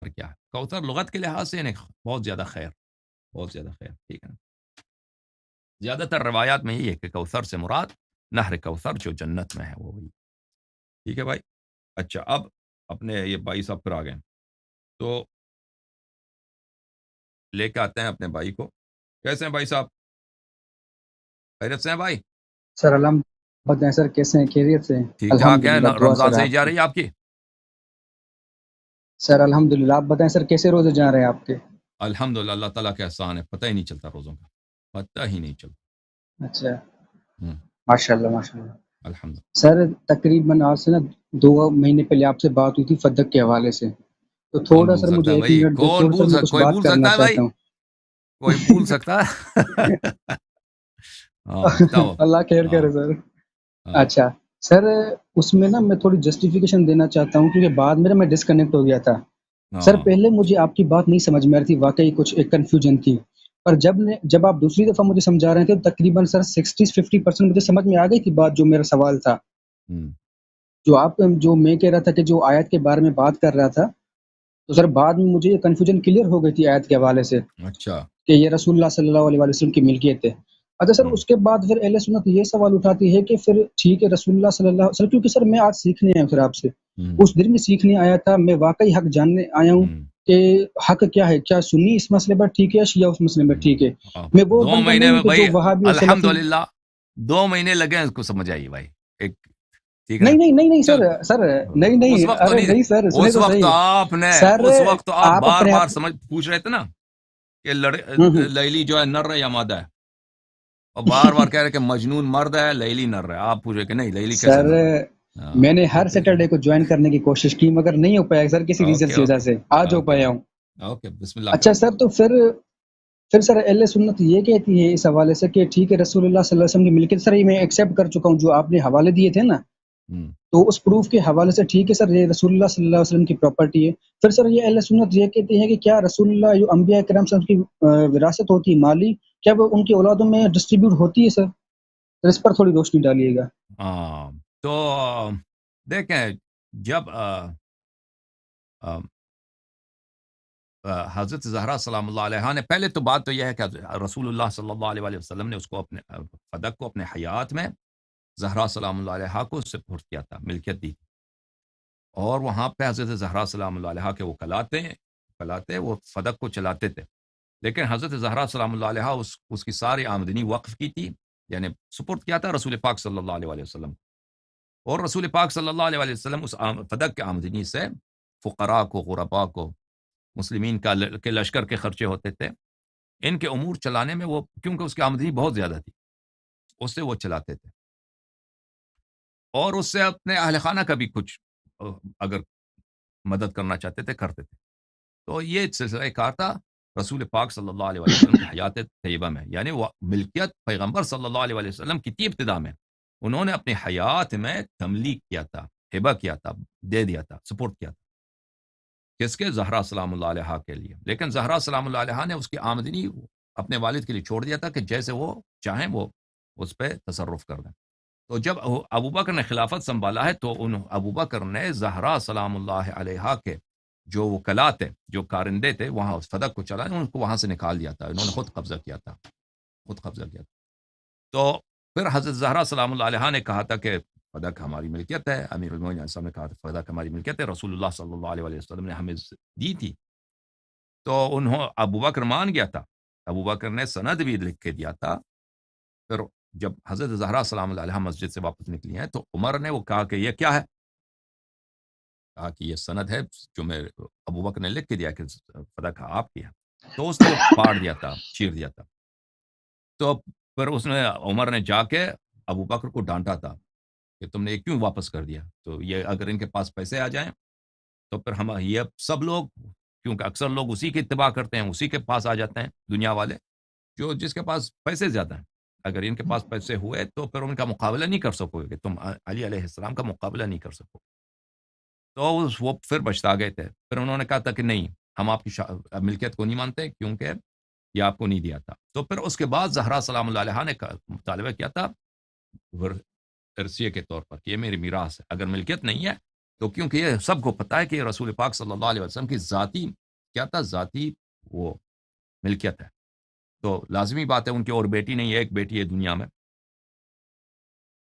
کیا ہے؟ کوثر لغت کے لحاظ سے یعنی بہت زیادہ خیر، بہت زیادہ خیر، ٹھیک ہے نا؟ زیادہ تر روایات میں یہی ہے کہ کوثر سے مراد نہر کوثر جو جنت میں ہے وہ وہی، ٹھیک ہے بھائی؟ اچھا، اب اپنے یہ بھائی صاحب پھر آ گئے، تو لے کے آتے ہیں اپنے بھائی کو. کیسے ہیں بھائی صاحب؟ خیریت سے ہیں بھائی؟ سر الحمد بتائیں سر کیسے ہیں؟ خیریت سے ہیں؟ ٹھیک ٹھاک ہے؟ الحمدللہ، دعا رمضان سر صحیح آپ جا کی. رہی ہے آپ کی؟ سر الحمدللہ، آپ بتائیں سر کیسے روزے جا رہے ہیں آپ کے؟ الحمدللہ، اللہ تعالیٰ کا احسان ہے، پتہ ہی نہیں چلتا روزوں کا، پتہ ہی نہیں چلتا. اچھا، ہوں، ماشاء اللہ ماشاء اللہ. الحمد. سر تقریباً آج سے نا 2 مہینے پہلے آپ سے بات ہوئی تھی فدق کے حوالے سے، تو کون تھوڑا بھول سر سکتا مجھے ہے 1 منٹ دے، تھوڑا سر میں کچھ کوئی بات بھول کرنا سکتا ہے بھائی؟ چاہتا ہوں. کوئی بھول سکتا ہے؟ ہاں بتاؤ. اللہ خیر ہاں کرے سر. ہاں اچھا سر، اس میں نا میں تھوڑی جسٹیفیکیشن دینا چاہتا ہوں کیونکہ بعد میں نا میں ڈسکنیکٹ ہو گیا تھا. سر ہاں. پہلے مجھے آپ کی بات نہیں سمجھ میں آ رہی تھی، واقعی کچھ ایک کنفیوژن تھی، پر جب آپ دوسری دفعہ مجھے سمجھا رہے تھے تو تقریباً سر 60-50% مجھے سمجھ میں آ گئی تھی بات جو میرا سوال تھا. ہوں. جو میں کہہ رہا تھا کہ جو آیت کے بارے میں بات کر رہا تھا، تو سر بعد میں مجھے یہ کنفیوژن کلیئر ہو گئی تھی آیت کے حوالے سے اچھا. کہ یہ رسول اللہ صلی اللہ علیہ وسلم کی ملکیت ہے. اچھا سر، ہوں. اس کے بعد پھر اہل سنت یہ سوال اٹھاتی ہے کہ پھر ٹھیک ہے رسول اللہ صلی اللہ علیہ وسلم، کیونکہ سر میں آج سیکھنے آیا ہوں سر آپ سے، ہوں. اس دن میں سیکھنے آیا تھا، میں واقعی حق جاننے آیا ہوں ہوں. کہ حق کیا ہے، کیا سنی اس مسئلے پر ٹھیک ہے، شیعہ اس مسئلے پر ٹھیک ہے. ہاں. میں وہ 2 بندہ مہینے نہیں میں ہوں کہ بھائی، جو وہابی اور سلفی. الحمدللہ 2 مہینے لگے ہیں اس کو سمجھ آئی بھائی، ایک، ٹھیک ہے نا؟ نہیں نہیں نہیں نہیں چل، سر نہیں اس نہیں، وقت تو ارے نہیں، نہیں سر، سنے اس تو وقت صحیح. آپ نے، سر اس وقت تو آپ بار اپنے بار آپ. پوچھ رہے تھے نا کہ ہوں ہوں. لیلی جو ہے نر ہے یا مادہ ہے، اور بار بار کہہ رہے کہ مجنون مرد ہے، لیلی نر ہے. آپ پوچھ رہے کہ نہیں لیلی کیسے سر نر ہے؟ میں نے ہر اوکے سیٹرڈے کو جوائن کرنے کی کوشش کی مگر نہیں ہو پایا سر، کسی ریزن اوکے کی وجہ اوکے سے آج ہو اوکے پایا ہوں. اوکے، بسم اللہ اچھا کریں. سر، تو پھر سر اہل سنت یہ کہتی ہے اس حوالے سے کہ ٹھیک ہے رسول اللہ صلی اللہ علیہ وسلم کی ملکیت، سر یہ میں ایکسیپٹ کر چکا ہوں جو آپ نے حوالے دیے تھے نا، ہوں. تو اس پروف کے حوالے سے ٹھیک ہے سر، یہ رسول اللہ صلی اللہ علیہ وسلم کی پراپرٹی ہے. پھر سر یہ اہل سنت یہ کہتے ہیں کہ کیا رسول اللہ جو انبیاء کرام صلی اللہ علیہ وسلم کی وراثت ہوتی ہے مالی، کیا وہ ان کی اولادوں میں ڈسٹریبیوٹ ہوتی ہے سر؟ تو اس پر تھوڑی روشنی ڈالیے گا. ہاں، تو دیکھیں، جب حضرت زہرا سلام اللہ علیہ نے، پہلے تو بات تو یہ ہے کہ رسول اللہ صلی اللہ علیہ وسلم نے اس کو اپنے فدق کو اپنے حیات میں زہرا سلام اللہ علیہ کو اس سے سپرد کیا تھا، ملکیت دی تھی، اور وہاں پہ حضرت زہرا سلام اللہ علیہ کے وہ کلاتے وہ فدق کو چلاتے تھے. لیکن حضرت زہرا سلام اللہ علیہ اس کی ساری آمدنی وقف کی تھی، یعنی سپرد کیا تھا رسول پاک صلی اللہ علیہ وسلم، اور رسول پاک صلی اللہ علیہ وسلم اس فدق کے آمدنی سے فقراء کو، غرباء کو، مسلمین کے لشکر کے خرچے ہوتے تھے، ان کے امور چلانے میں وہ، کیونکہ اس کی آمدنی بہت زیادہ تھی، اس سے وہ چلاتے تھے، اور اس سے اپنے اہل خانہ کا بھی کچھ اگر مدد کرنا چاہتے تھے کرتے تھے. تو یہ سلسلہ کار تھا رسول پاک صلی اللہ علیہ وسلم کی حیات طیبہ میں، یعنی وہ ملکیت پیغمبر صلی اللہ علیہ وسلم کی تھی ابتدا میں، انہوں نے اپنی حیات میں تملیک کیا تھا، ہبہ کیا تھا، دے دیا تھا، سپورٹ کیا تھا، کس کے؟ زہرا سلام اللہ علیہ کے لیے. لیکن زہرا سلام اللہ علیہ نے اس کی آمدنی اپنے والد کے لیے چھوڑ دیا تھا کہ جیسے وہ چاہیں وہ اس پہ تصرف کر دیں. تو جب ابو بکر نے خلافت سنبھالا ہے تو ابو بکر نے زہرا سلام اللہ علیہ کے جو وکلاء تھے، جو کارندے تھے، وہاں اس فدق کو چلائے، ان کو وہاں سے نکال دیا تھا، انہوں نے خود قبضہ کیا تھا. تو پھر حضرت زہرا سلام اللہ علیہ نے کہا تھا کہ فدق ہماری ملکیت ہے، امیر المومنین صاحب نے کہا تھا فدق ہماری ملکیت ہے، رسول اللہ صلی اللہ علیہ وسلم نے ہمیں دی تھی. تو ابو بکر مان گیا تھا، ابو بکر نے سند بھی لکھ کے دیا تھا. پھر جب حضرت زہرا سلام اللہ علیہ مسجد سے واپس نکلی ہیں تو عمر نے وہ کہا کہ یہ کیا ہے؟ کہا کہ یہ سند ہے جو میں ابو بکر نے لکھ کے دیا کہ فدق آپ کی ہے. تو اس نے وہ پاڑ دیا تھا، چیر دیا تھا. تو پھر اس نے، عمر نے جا کے ابو بکر کو ڈانٹا تھا کہ تم نے یہ کیوں واپس کر دیا؟ تو یہ اگر ان کے پاس پیسے آ جائیں تو پھر ہم یہ سب لوگ، کیونکہ اکثر لوگ اسی کی اتباع کرتے ہیں، اسی کے پاس آ جاتے ہیں دنیا والے، جس کے پاس پیسے زیادہ ہیں. اگر ان کے پاس پیسے ہوئے تو پھر ان کا مقابلہ نہیں کر سکو گے، تم علی علیہ السلام کا مقابلہ نہیں کر سکو. تو وہ پھر بچتا گئے تھے. پھر انہوں نے کہا تھا کہ نہیں، ہم آپ کی ملکیت کو نہیں مانتے کیونکہ یہ آپ کو نہیں دیا تھا. تو پھر اس کے بعد زہرا سلام اللہ علیہ نے مطالبہ کیا تھا ارثیے کے طور پر کہ یہ میری میراث ہے، اگر ملکیت نہیں ہے تو کیونکہ یہ سب کو پتہ ہے کہ رسول پاک صلی اللہ علیہ وسلم کی ذاتی کیا تھا، ذاتی وہ ملکیت ہے، تو لازمی بات ہے ان کی اور بیٹی نہیں ہے، ایک بیٹی ہے دنیا میں،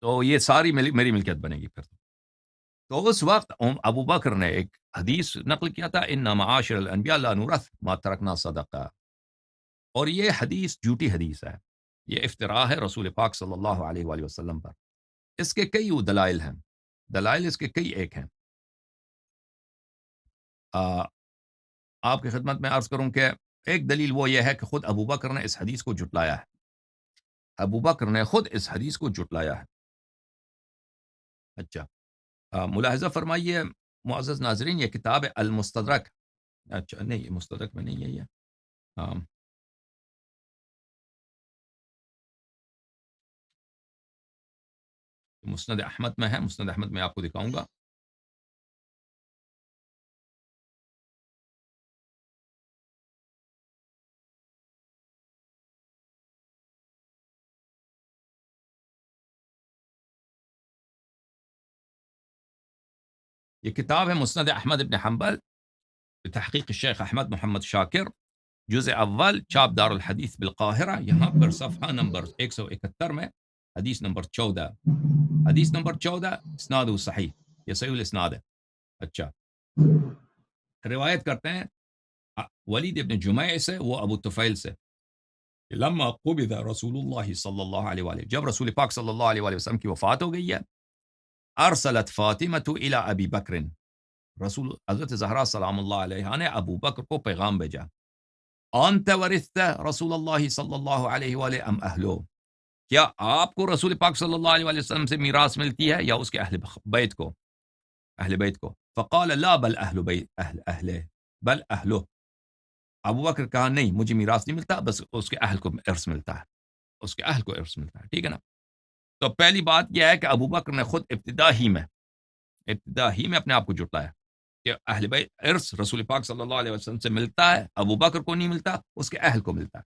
تو یہ ساری میری ملکیت بنے گی پھر تو اس وقت ابو بکر نے ایک حدیث نقل کیا تھا، ان معاشر الانبیاء لا نورث ما ترکنا صدقہ، اور یہ حدیث جھوٹی حدیث ہے، یہ افتراء ہے رسول پاک صلی اللہ علیہ وآلہ وسلم پر۔ اس کے کئی دلائل ہیں، دلائل اس کے کئی ایک ہیں۔ آپ کی خدمت میں عرض کروں کہ ایک دلیل وہ یہ ہے کہ خود ابو بکر نے اس حدیث کو جھٹلایا ہے، ابو بکر نے خود اس حدیث کو جھٹلایا ہے۔ اچھا، ملاحظہ فرمائیے معزز ناظرین، یہ کتاب ہے المستدرک، اچھا نہیں، یہ مستدرک میں نہیں ہے، یہ مسند احمد میں ہے، مسند احمد میں آپ کو دکھاؤں گا۔ یہ کتاب ہے مسند احمد ابن حنبل بتحقیق الشیخ احمد محمد شاکر، جزء اول، چاپ دار الحدیث بالقاہرہ، یہاں پر صفحہ نمبر 171 میں حدیث نمبر 14، حدیث نمبر 14 اسناد صحیح، یہ صحیح الاسناد ہے۔ اچھا، روایت کرتے ہیں ولید ابن جمیع سے، وہ ابو طفیل سے، لما قبض رسول اللہ صلی اللہ علیہ وآلہ، جب رسول پاک صلی اللہ علیہ وآلہ وسلم کی وفات ہو گئی ہے، ارسلت فاطمہ الی ابی بکر، رسول حضرت زہرا سلام اللہ علیہ نے ابو بکر کو پیغام بھیجا، انت ورثت رسول اللہ صلی اللہ علیہ وآلہ ام اہلو، کیا آپ کو رسول پاک صلی اللہ علیہ وآلہ وسلم سے میراث ملتی ہے یا اس کے اہل بیت کو، اہل بیت کو؟ فقال لا بل اہل بیت اہل بل اہلو، ابو بکر کہا نہیں، مجھے میراث نہیں ملتا، بس اس کے اہل کو ارث ملتا ہے، اس کے اہل کو ارث ملتا ہے، ٹھیک ہے نا؟ تو پہلی بات یہ ہے کہ ابو بکر نے خود ابتدا ہی میں اپنے آپ کو جھٹلایا کہ اہل بیت ارث رسول پاک صلی اللہ علیہ وسلم سے ملتا ہے، ابو بکر کو نہیں ملتا، اس کے اہل کو ملتا ہے۔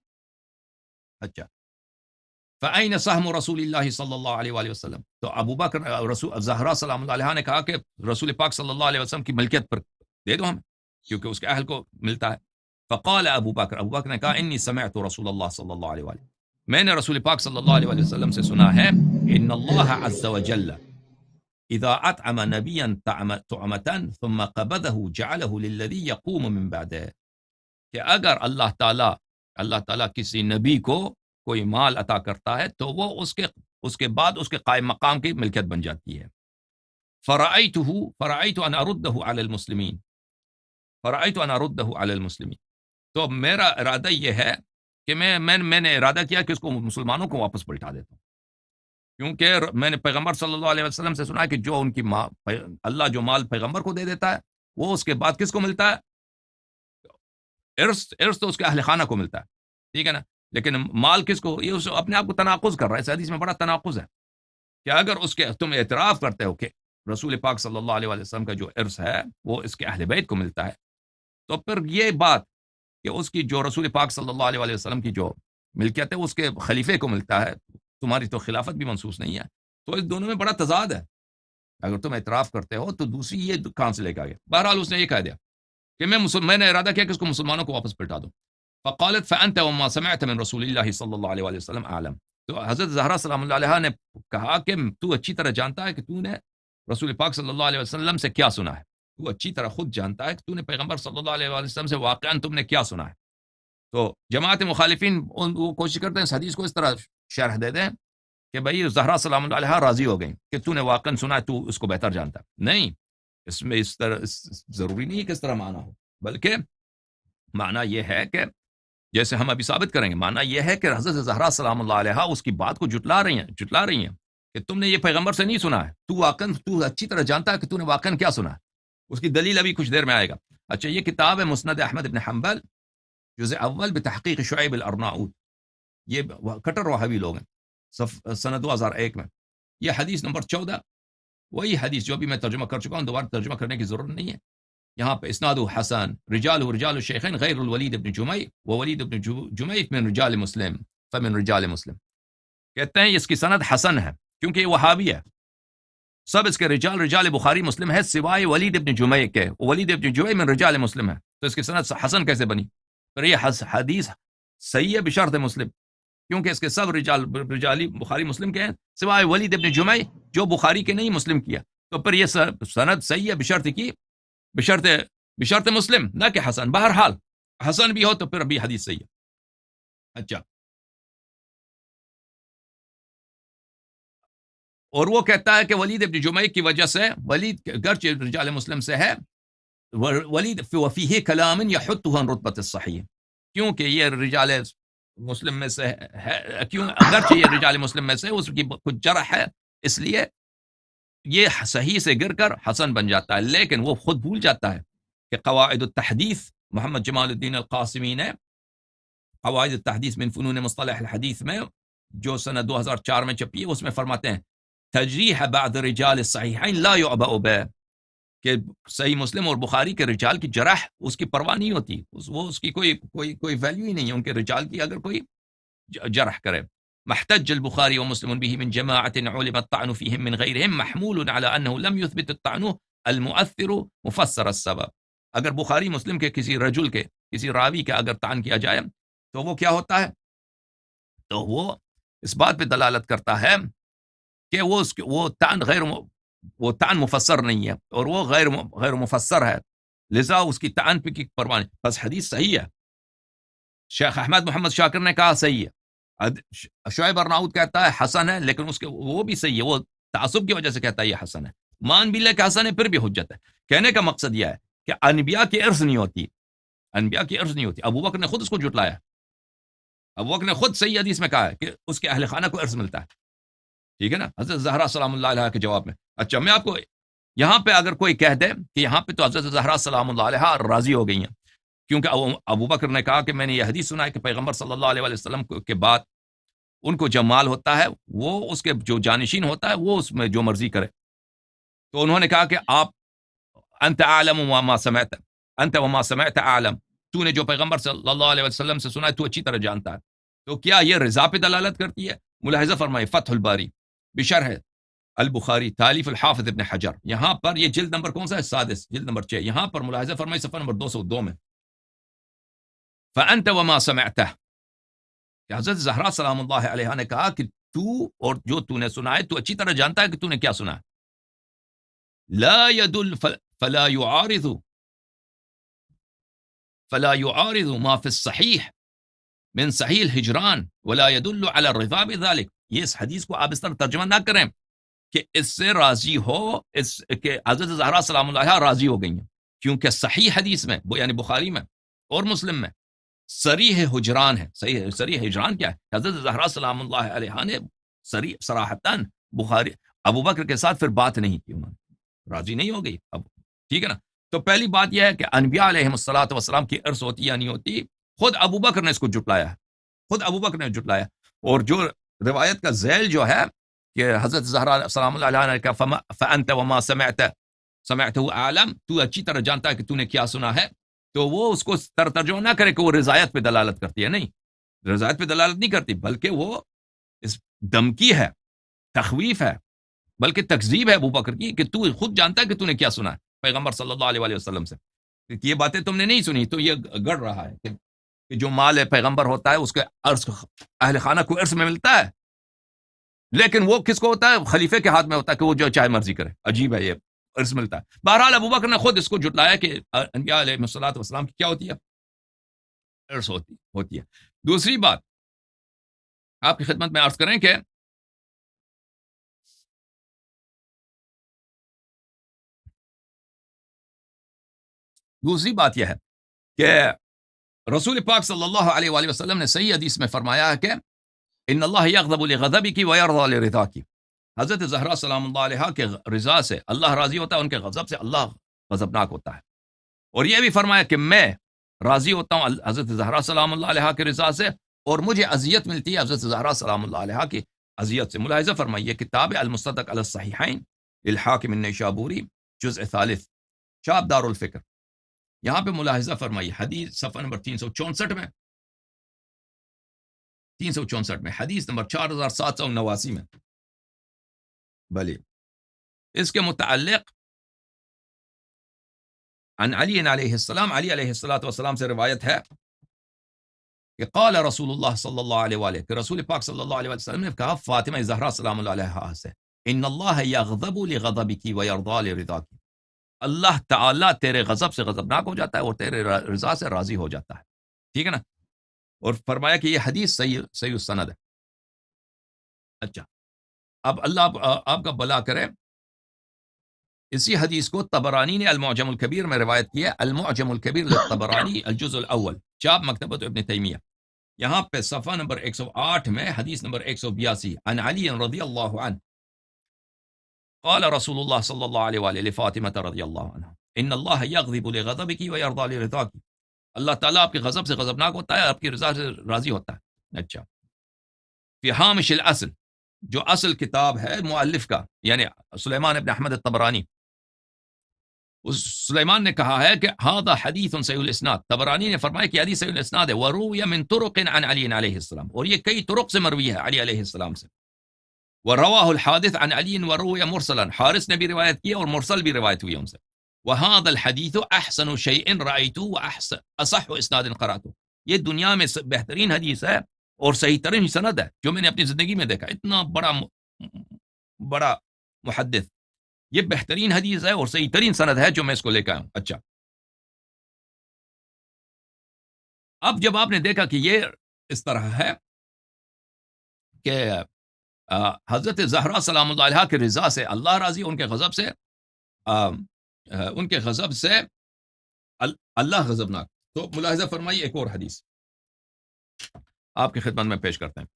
اچھا، فَأَيْنَ سَهْمُ رسول اللہ صلی اللہ علیہ وآلہ وسلم، تو ابو بکر رسول زہرا سلام اللہ علیہ نے کہا کہ رسول پاک صلی اللہ علیہ وسلم کی ملکیت پر دے دو ہمیں، کیونکہ اس کے اہل کو ملتا ہے۔ فقال ابو بکر نے کہا انی سمعت رسول اللہ صلی اللہ علیہ وآلہ، میں نے رسول پاک صلی اللہ علیہ وسلم سے سنا ہے، ان اللہ عز وجل اذا اطعم نبیا طعمة ثم قبضه جعله للذي يقوم من بعده، کہ اگر اللہ تعالیٰ کسی نبی کو کوئی مال عطا کرتا ہے تو وہ اس کے بعد اس کے قائم مقام کی ملکیت بن جاتی ہے۔ فرأيت ان ارده على المسلمین، تو میرا ارادہ یہ ہے کہ میں نے ارادہ کیا کہ اس کو مسلمانوں کو واپس پلٹا دیتا ہوں، کیونکہ میں نے پیغمبر صلی اللہ علیہ وسلم سے سنا ہے کہ جو ان کی اللہ جو مال پیغمبر کو دے دیتا ہے وہ اس کے بعد کس کو ملتا ہے؟ ارث تو اس کے اہل خانہ کو ملتا ہے، ٹھیک ہے نا؟ لیکن مال کس کو؟ یہ اپنے آپ کو تناقض کر رہا ہے، اس حدیث میں بڑا تناقض ہے کہ اگر اس کے تم اعتراف کرتے ہو کہ رسول پاک صلی اللہ علیہ وسلم کا جو ارث ہے وہ اس کے اہل بیت کو ملتا ہے، تو پھر یہ بات کہ اس کی جو رسول پاک صلی اللہ علیہ وسلم کی جو ملکیت ہے اس کے خلیفے کو ملتا ہے، تمہاری تو خلافت بھی منسوخ نہیں ہے، تو اس دونوں میں بڑا تضاد ہے۔ اگر تم اعتراف کرتے ہو تو دوسری یہ کہاں سے لے کے آ گیا؟ بہرحال اس نے یہ کہہ دیا کہ میں نے ارادہ کیا کہ اس کو مسلمانوں کو واپس پلٹا دوں۔ فقالت فانت وما سمعت من رسول اللہ صلی اللہ علیہ وسلم عالم، تو حضرت زہرا سلام اللہ علیہ نے کہا کہ تو اچھی طرح جانتا ہے کہ تو نے رسول پاک صلی اللہ علیہ وسلم سے کیا سنا ہے، تو اچھی طرح خود جانتا ہے کہ تو نے پیغمبر صلی اللہ علیہ وسلم سے واقعاً تم نے کیا سنا ہے۔ تو جماعت مخالفین وہ کوشش کرتے ہیں اس حدیث کو اس طرح شرح دے دیں کہ بھئی زہرا سلام اللہ علیہ راضی ہو گئی کہ تو نے واقعاً سنا ہے، تو اس کو بہتر جانتا ہے۔ نہیں، اس میں اس طرح ضروری نہیں ہے کہ اس طرح معنی ہو، بلکہ معنی یہ ہے کہ جیسے ہم ابھی ثابت کریں گے، معنی یہ ہے کہ حضرت زہرا سلام اللہ علیہ اس کی بات کو جھٹلا رہی ہیں کہ تم نے یہ پیغمبر سے نہیں سنا ہے، تو اچھی طرح جانتا ہے کہ تو نے واقعاً کیا سنا ہے۔ اس کی دلیل ابھی کچھ دیر میں آئے گا۔ اچھا، یہ کتاب ہے مسند احمد ابن حنبل جزء اول بتحقیق شعیب الارناؤوط، یہ کٹر وہابی لوگ ہیں، سنہ 2001 میں، یہ حدیث نمبر 14، وہی حدیث جو بھی میں ترجمہ کر چکا ہوں، دوبارہ ترجمہ کرنے کی ضرورت نہیں ہے۔ یہاں پہ اسناد حسن، رجال الشیخین غیر الولید ابن جمیع وولید ابن جمیع من رجال مسلم فمن رجال مسلم، کہتے ہیں اس کی سند حسن ہے کیونکہ یہ وہابی ہے، سب اس کے رجال بخاری مسلم ہے سوائے ولید ابن جمیع کے. ولید ابن جمیع من رجال مسلم ہے, تو اس کی سند حسن کیسے بنی؟ پھر یہ حدیث صحیح ہے بشرط مسلم, کیونکہ اس کے سب رجالی بخاری مسلم کے ہیں سوائے ولید ابن جمیع جو بخاری کے نہیں مسلم کیا. تو پھر یہ سند صحیح ہے بشرط مسلم, نہ کہ حسن. بہرحال حسن بھی ہو تو پھر ابھی حدیث صحیح ہے. اچھا, اور وہ کہتا ہے کہ ولید ابن جمیع کی وجہ سے, ولید گرچہ رجال مسلم سے ہے, ولید وفیہ کلام یحطہ عن رتبۃ الصحیح, کیونکہ یہ رجال مسلم میں سے ہے, کیوں اگرچہ یہ رجال مسلم میں سے اس کی کچھ جرح ہے, اس لیے یہ صحیح سے گر کر حسن بن جاتا ہے. لیکن وہ خود بھول جاتا ہے کہ قواعد التحدیث محمد جمال الدین القاسمی نے قواعد التحدیث من فنون مصطلح الحدیث میں جو سنہ 2004 میں چھپی ہے, اس میں فرماتے ہیں تجریح بعد رجال الصحیحین لا یعبأ بہ, کہ صحیح مسلم اور بخاری کے رجال کی جرح اس کی پرواہ نہیں ہوتی, وہ اس کی کوئی ویلیو ہی نہیں ہے ان کے رجال کی اگر کوئی جرح کرے. محتج البخاری ومسلم به من جماعة علم الطعن فيهم من غيرهم محمول على أنه لم يثبت الطعن المؤثر مفسر السبب. اگر بخاری مسلم کے کسی رجل کے کسی راوی کا اگر طعن کیا جائے تو وہ کیا ہوتا ہے, تو وہ اس بات پہ دلالت کرتا ہے کہ وہ طعن مفسر نہیں ہے اور وہ غیر مفسر ہے, لذا اس کی طعن پہ کی پرواہ نہیں. بس حدیث صحیح ہے. شیخ احمد محمد شاکر نے کہا صحیح ہے, شعیب ارناؤت کہتا ہے حسن ہے, لیکن اس کے وہ بھی صحیح ہے, وہ تعصب کی وجہ سے کہتا ہے یہ حسن ہے. مان بھی لے کہ حسن ہے پھر بھی حجت ہے. کہنے کا مقصد یہ ہے کہ انبیاء کی ارث نہیں ہوتی, ابو بکر نے خود اس کو جھٹلایا. ابو بکر نے خود صحیح حدیث میں کہا ہے کہ اس کے اہل خانہ کو ارث ملتا ہے, ٹھیک ہے نا, حضرت زہرا سلام اللہ علیہ کے جواب میں. اچھا, میں آپ کو یہاں پہ اگر کوئی کہہ دے کہ یہاں پہ تو حضرت زہرا سلام اللہ علیہ راضی ہو گئی ہیں, کیونکہ ابو بکر نے کہا کہ میں نے یہ حدیث سنا ہے کہ پیغمبر صلی اللہ علیہ وسلم کے بعد ان کو جب مال ہوتا ہے وہ اس کے جو جانشین ہوتا ہے وہ اس میں جو مرضی کرے. تو انہوں نے کہا کہ آپ انت اعلم وما سمعت, انت وما سمعت اعلم, تو نے جو پیغمبر صلی اللہ علیہ وسلم سے سنا ہے تو اچھی طرح جانتا ہے. تو کیا یہ رضا پہ دلالت کرتی ہے؟ ملاحظہ فرمائے فتح الباری بشرح البخاری تالیف الحافظ ابن حجر, یہاں پر یہ جلد نمبر کون سا ہے؟ سادس, جلد نمبر 6. یہاں پر ملاحظہ فرمائے صفحہ نمبر 202 میں فانت وما سمعت, کہ حضرت زہرا سلام اللہ علیہ نے کہا کہ تو اور جو تو نے سنا ہے تو اچھی طرح جانتا ہے کہ تو نے کیا سنا ہے. لا يدل فلا يعارض ما في الصحيح من صحیح الہجران ولا يدل على الرضا بذلك. یہ اس حدیث کو آپ اس طرح ترجمہ نہ کریں کہ اس سے راضی ہو, اس کہ حضرت زہرا سلام اللہ علیہ راضی ہو گئی ہیں, کیونکہ صحیح حدیث میں یعنی بخاری میں اور مسلم میں صریح ہجران ہے. صریح ہجران کیا ہے؟ حضرت زہرا سلام اللہ علیہ نے صراحتاً بخاری ابو بکر کے ساتھ پھر بات نہیں کی, انہوں نے راضی نہیں ہو گئی اب, ٹھیک ہے نا. تو پہلی بات یہ ہے کہ انبیاء علیہ الصلوۃ والسلام کی ارث ہوتی یا نہیں ہوتی, خود ابو بکر نے اس کو جھٹلایا ہے, خود ابو بکر نے جھٹلایا. اور جو روایت کا ذیل جو ہے کہ حضرت زہرا سلام اللہ علیہ نے کہا فانت وما سمعته اعلم, تو اچھی طرح جانتا ہے کہ تو نے کیا سنا ہے, تو وہ اس کو ترجمہ نہ کرے کہ وہ رضایت پہ دلالت کرتی ہے. نہیں, رضایت پہ دلالت نہیں کرتی, بلکہ وہ اس دمکی ہے, تخویف ہے, بلکہ تکذیب ہے ابو بکر کی کہ تو خود جانتا ہے کہ تو نے کیا سنا ہے پیغمبر صلی اللہ علیہ وسلم سے. یہ باتیں تم نے نہیں سنی, تو یہ گڑ رہا ہے کہ جو مال پیغمبر ہوتا ہے اس کے اہل خانہ کو ارث میں ملتا ہے, لیکن وہ کس کو ہوتا ہے؟ خلیفے کے ہاتھ میں ہوتا ہے کہ وہ جو چاہے مرضی کرے. عجیب ہے, یہ ارث ملتا ہے. بہرحال ابو بکر نے خود اس کو جھٹلایا کہ انبیاء علیہ الصلوۃ والسلام کی کیا ہوتی ہے؟ ارث ہوتی ہے. دوسری بات آپ کی خدمت میں عرض کریں کہ دوسری بات یہ ہے کہ رسول پاک صلی اللہ علیہ وآلہ وسلم نے صحیح حدیث میں فرمایا ہے کہ ان اللہ یغضب لغضبک ویرضى لرضاک. حضرت زہرا سلام اللہ علیہ کے رضا سے اللہ راضی ہوتا ہے, ان کے غضب سے اللہ غضبناک ہوتا ہے. اور یہ بھی فرمایا کہ میں راضی ہوتا ہوں حضرت زہرا سلام اللہ علیہ کے رضا سے, اور مجھے اذیت ملتی ہے حضرت زہرا سلام اللہ علیہ کی اذیت سے. ملاحظہ فرمائیے کتاب المصدق علی الصحیحین للحاکم النیشابوری جزء ثالث شاب دار الفکر, یہاں پہ ملاحظہ فرمائیے حدیث صفحہ نمبر 364 میں حدیث نمبر 4789 میں. بھلے اس کے متعلق عن علی علیہ السلام، علی علیہ السلام سے روایت ہے کہ قال رسول اللہ صلی اللہ علیہ وآلہ، کہ رسول پاک صلی اللہ علیہ وسلم نے کہا فاطمہ زہرا سلام اللہ علیہا سے، ان اللہ یغضب لغضبک ویرضا لرضاک، اللہ تعالیٰ تیرے غضب سے غضبناک ہو جاتا ہے اور تیرے رضا سے راضی ہو جاتا ہے، ٹھیک ہے نا؟ اور فرمایا کہ یہ حدیث صحیح السند ہے۔ اچھا، اب اللہ آپ کا بھلا کرے، اسی حدیث کو طبرانی نے المعجم الکبیر میں روایت کیا، المعجم الکبیر للطبرانی الجزء الاول، چاپ مکتبۃ ابن تیمیہ، یہاں پہ صفحہ نمبر 108 میں حدیث نمبر 182، عن علی رضی اللہ عنہ قال رسول اللہ صلی اللہ علیہ وآلہ لفاطمہ رضی اللہ عنہ ان اللہ یغضب لغضبک ویرضا لرضاک، اللہ تعالیٰ آپ کے غضب سے غضبناک ہوتا ہے، آپ کی رضا سے راضی ہوتا ہے۔ اچھا، فی ہامش الاصل، جو اصل کتاب ہے مؤلف کا یعنی سلیمان ابن احمد الطبرانی، اس سلیمان نے کہا ہے کہ هذا حدیث صحیح الاسناد، طبرانی نے فرمایا کہ حدیث صحیح الاسناد ہے، وروی من طرق عن علی علیہ السلام، اور یہ کئی طرق سے مروی ہے علی علیہ السلام سے، ورواہ الحادث عن علی وروی مرسلا، حارث نے بھی روایت کی اور مرسل بھی روایت ہوئی ان سے، وهذا الحديث احسن شيء رايته واحسن اصح اسناد قراته، یہ دنیا میں بہترین حدیث ہے اور صحیح ترین سند ہے جو میں نے اپنی زندگی میں دیکھا، اتنا بڑا محدث، یہ بہترین حدیث ہے اور صحیح ترین سند ہے جو میں اس کو لے کے آیا ہوں۔ اچھا، اب جب آپ نے دیکھا کہ یہ اس طرح ہے کہ حضرت زہرا سلام اللہ علیہا کی رضا سے اللہ راضی، ان کے غضب سے اللہ غضبناک، تو ملاحظہ فرمائیے ایک اور حدیث آپ کی خدمت میں پیش کرتے ہیں۔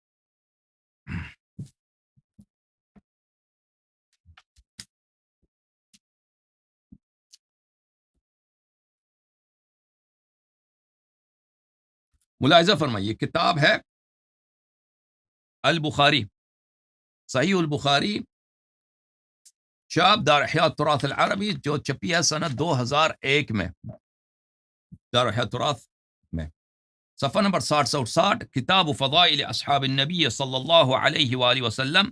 ملاحظہ فرمائیے، کتاب ہے البخاری، صحیح البخاری، چاپ دار احیاء التراث العربی، جو چھپی ہے سنہ 2001 میں دار احیاء التراث میں، صفحہ نمبر 60 کتاب فضائل اصحاب النبی صلی اللہ علیہ وآلہ وسلم،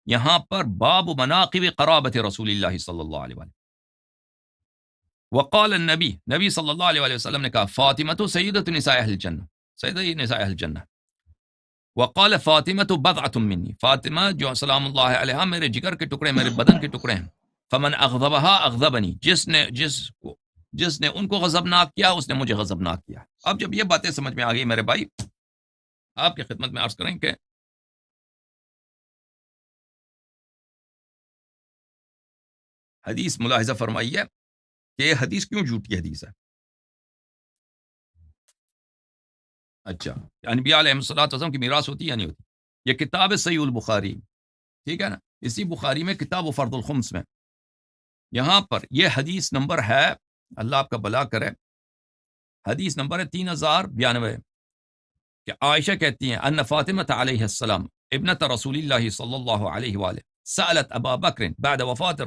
یہاں پر باب مناقب قرابت رسول اللہ صلی اللہ علیہ وآلہ، وقال النبی، نبی صلی اللہ علیہ وآلہ وسلم نے کہا فاطمہ سیدۃ نساء اہل الجنہ، سیدہ نساء اہل الجنہ، وقال فاطمہ بضعۃ منی، فاطمہ جو سلام اللہ علیہا میرے جگر کے ٹکڑے، میرے بدن کے ٹکڑے ہیں، فمن اغضبها اغضبنی، جس نے ان کو غضبناک کیا اس نے مجھے غضبناک کیا۔ اب جب یہ باتیں سمجھ میں آ گئی میرے بھائی، آپ کی خدمت میں عرض کریں کہ حدیث ملاحظہ فرمائیے کہ یہ حدیث کیوں جھوٹی حدیث ہے۔ اچھا، انبیاء علیہ السلام کی میراث ہوتی یا نہیں ہوتی؟ یہ کتاب ہے صحیح البخاری، ٹھیک ہے نا، اسی بخاری میں کتاب فرض الخمس میں، یہاں پر یہ حدیث نمبر ہے، اللہ آپ کا بھلا کرے، حدیث نمبر ہے 3092، کہ عائشہ کہتی ہیں ان فاطمہ علیہ السلام ابنت رسول اللہ صلی اللہ علیہ وآلہ سألت ابا بکر بعد وفات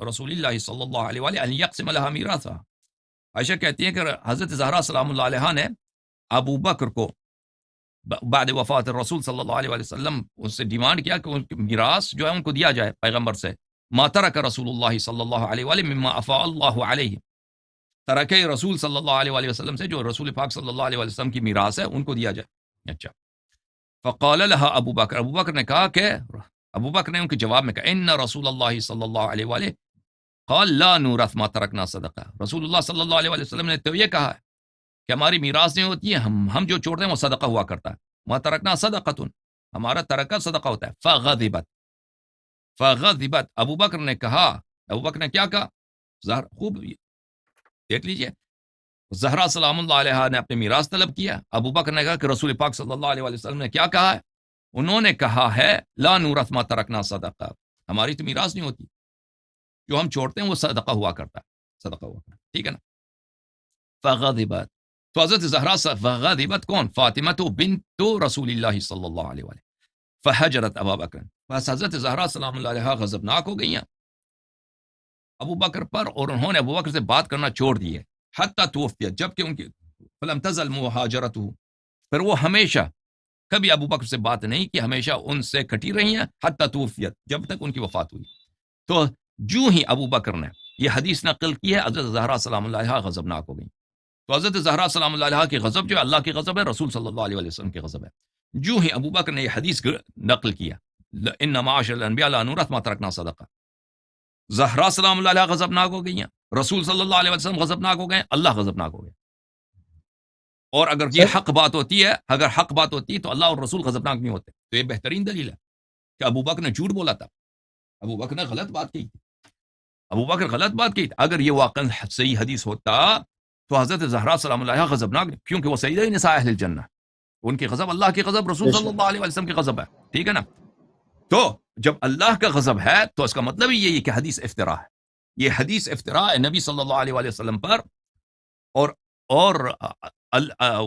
رسول اللہ صلی اللہ علیہ وآلہ ان یقسم لها میراثها، عائشہ کہتی ہیں کہ حضرت زہرا سلام اللہ علیہا نے ابو بکر کو بعد وفات الرسول صلی اللہ علیہ وسلم اس سے ڈیمانڈ کیا کہ ان کی میراث جو ہے ان کو دیا جائے پیغمبر سے، ما ترک رسول اللہ صلی اللہ علیہ وآلہ مما افاء اللہ علیہ، ترکہ رسول صلی اللہ علیہ وسلم سے جو رسول پاک صلی اللہ علیہ وسلم کی میراث ہے ان کو دیا جائے۔ اچھا، فقال لها ابو بکر، ابو بکر نے کہا کہ ابو بکر نے ان کے جواب میں کہا ان رسول اللہ صلی اللہ علیہ وآلہ قال لا نورث ما ترکنا صدقہ، رسول اللہ صلی اللہ علیہ وسلم نے تو یہ کہا ہے کہ ہماری میراث نہیں ہوتی ہے، ہم جو چھوڑتے ہیں وہ صدقہ ہوا کرتا ہے، ما ترکنا صدقۃ، ہمارا ترکہ صدقہ ہوتا ہے۔ فغضبت ابو بکر نے کہا، ابو بکر نے کیا کہا، خوب دیکھ لیجئے، زہرا سلام اللہ علیہا نے اپنے میراث طلب کیا، ابو بکر نے کہا کہ رسول پاک صلی اللہ علیہ وسلم نے کیا کہا ہے، انہوں نے کہا ہے لا نورث ما ترکنا صدقہ، ہماری تو میراث نہیں ہوتی، جو ہم چھوڑتے ہیں وہ صدقہ ہوا کرتا ہے، صدقہ ہوا کرتا ہے، ٹھیک ہے نا۔ فغضبت، تو حضرت زہرا فغضبت کون؟ فاطمہ بنت رسول اللہ صلی اللہ علیہ وآلہ، فحجرت ابا بکر، بس حضرت زہرا سلام اللہ علیہا غضبناک ہو گئی ہیں ابو بکر پر، اور انہوں نے ابو بکر سے بات کرنا چھوڑ دیے، حتی توفیت، جبکہ ان کی فلم تزل مہاجرتہ، پھر وہ ہمیشہ کبھی ابو بکر سے بات نہیں کی، ہمیشہ ان سے کٹی رہی ہیں، حتی توفیت، جب تک ان کی وفات ہوئی۔ تو جو ہی ابو بکر نے یہ حدیث نقل کی ہے، حضرت زہرا سلام اللہ علیہا غضبناک ہو گئی. تو حضرت زہرا سلام اللہ علیہا کی غضب جو ہے اللہ کی غضب ہے، رسول صلی اللہ علیہ وسلم کی غضب ہے. جو ہی ابو بکر نے یہ حدیث نقل کیا، ان معاشر الانبیاء لا نورث ما ترکنا صدقہ، زہرا سلام اللہ علیہا غضبناک ہو گئی ہیں، رسول صلی اللہ علیہ وسلم غضبناک ہو گئے، اللہ غضبناک ہو گئے. اور اگر یہ سر حق بات ہوتی ہے، اگر حق بات ہوتی ہے تو اللہ اور رسول غضبناک نہیں ہوتے. تو یہ بہترین دلیل ہے کہ ابو بکر نے جھوٹ بولا تھا، ابو بکر نے غلط بات کی تھی، ابو بکر غلط بات کی تھی. اگر یہ واقعا صحیح حدیث ہوتا تو حضرت زہرا سلام اللہ علیہا غضبناک، کیونکہ وہ سیدہ نساء اہل الجنہ، ان کی غضب اللہ کی غضب، رسول بے صلی شک اللہ علیہ وسلم کی غضب ہے. ٹھیک ہے نا؟ تو جب اللہ کا غضب ہے تو اس کا مطلب یہی ہے کہ حدیث افطرا ہے. یہ حدیث افطرا ہے نبی صلی اللہ علیہ وسلم پر، اور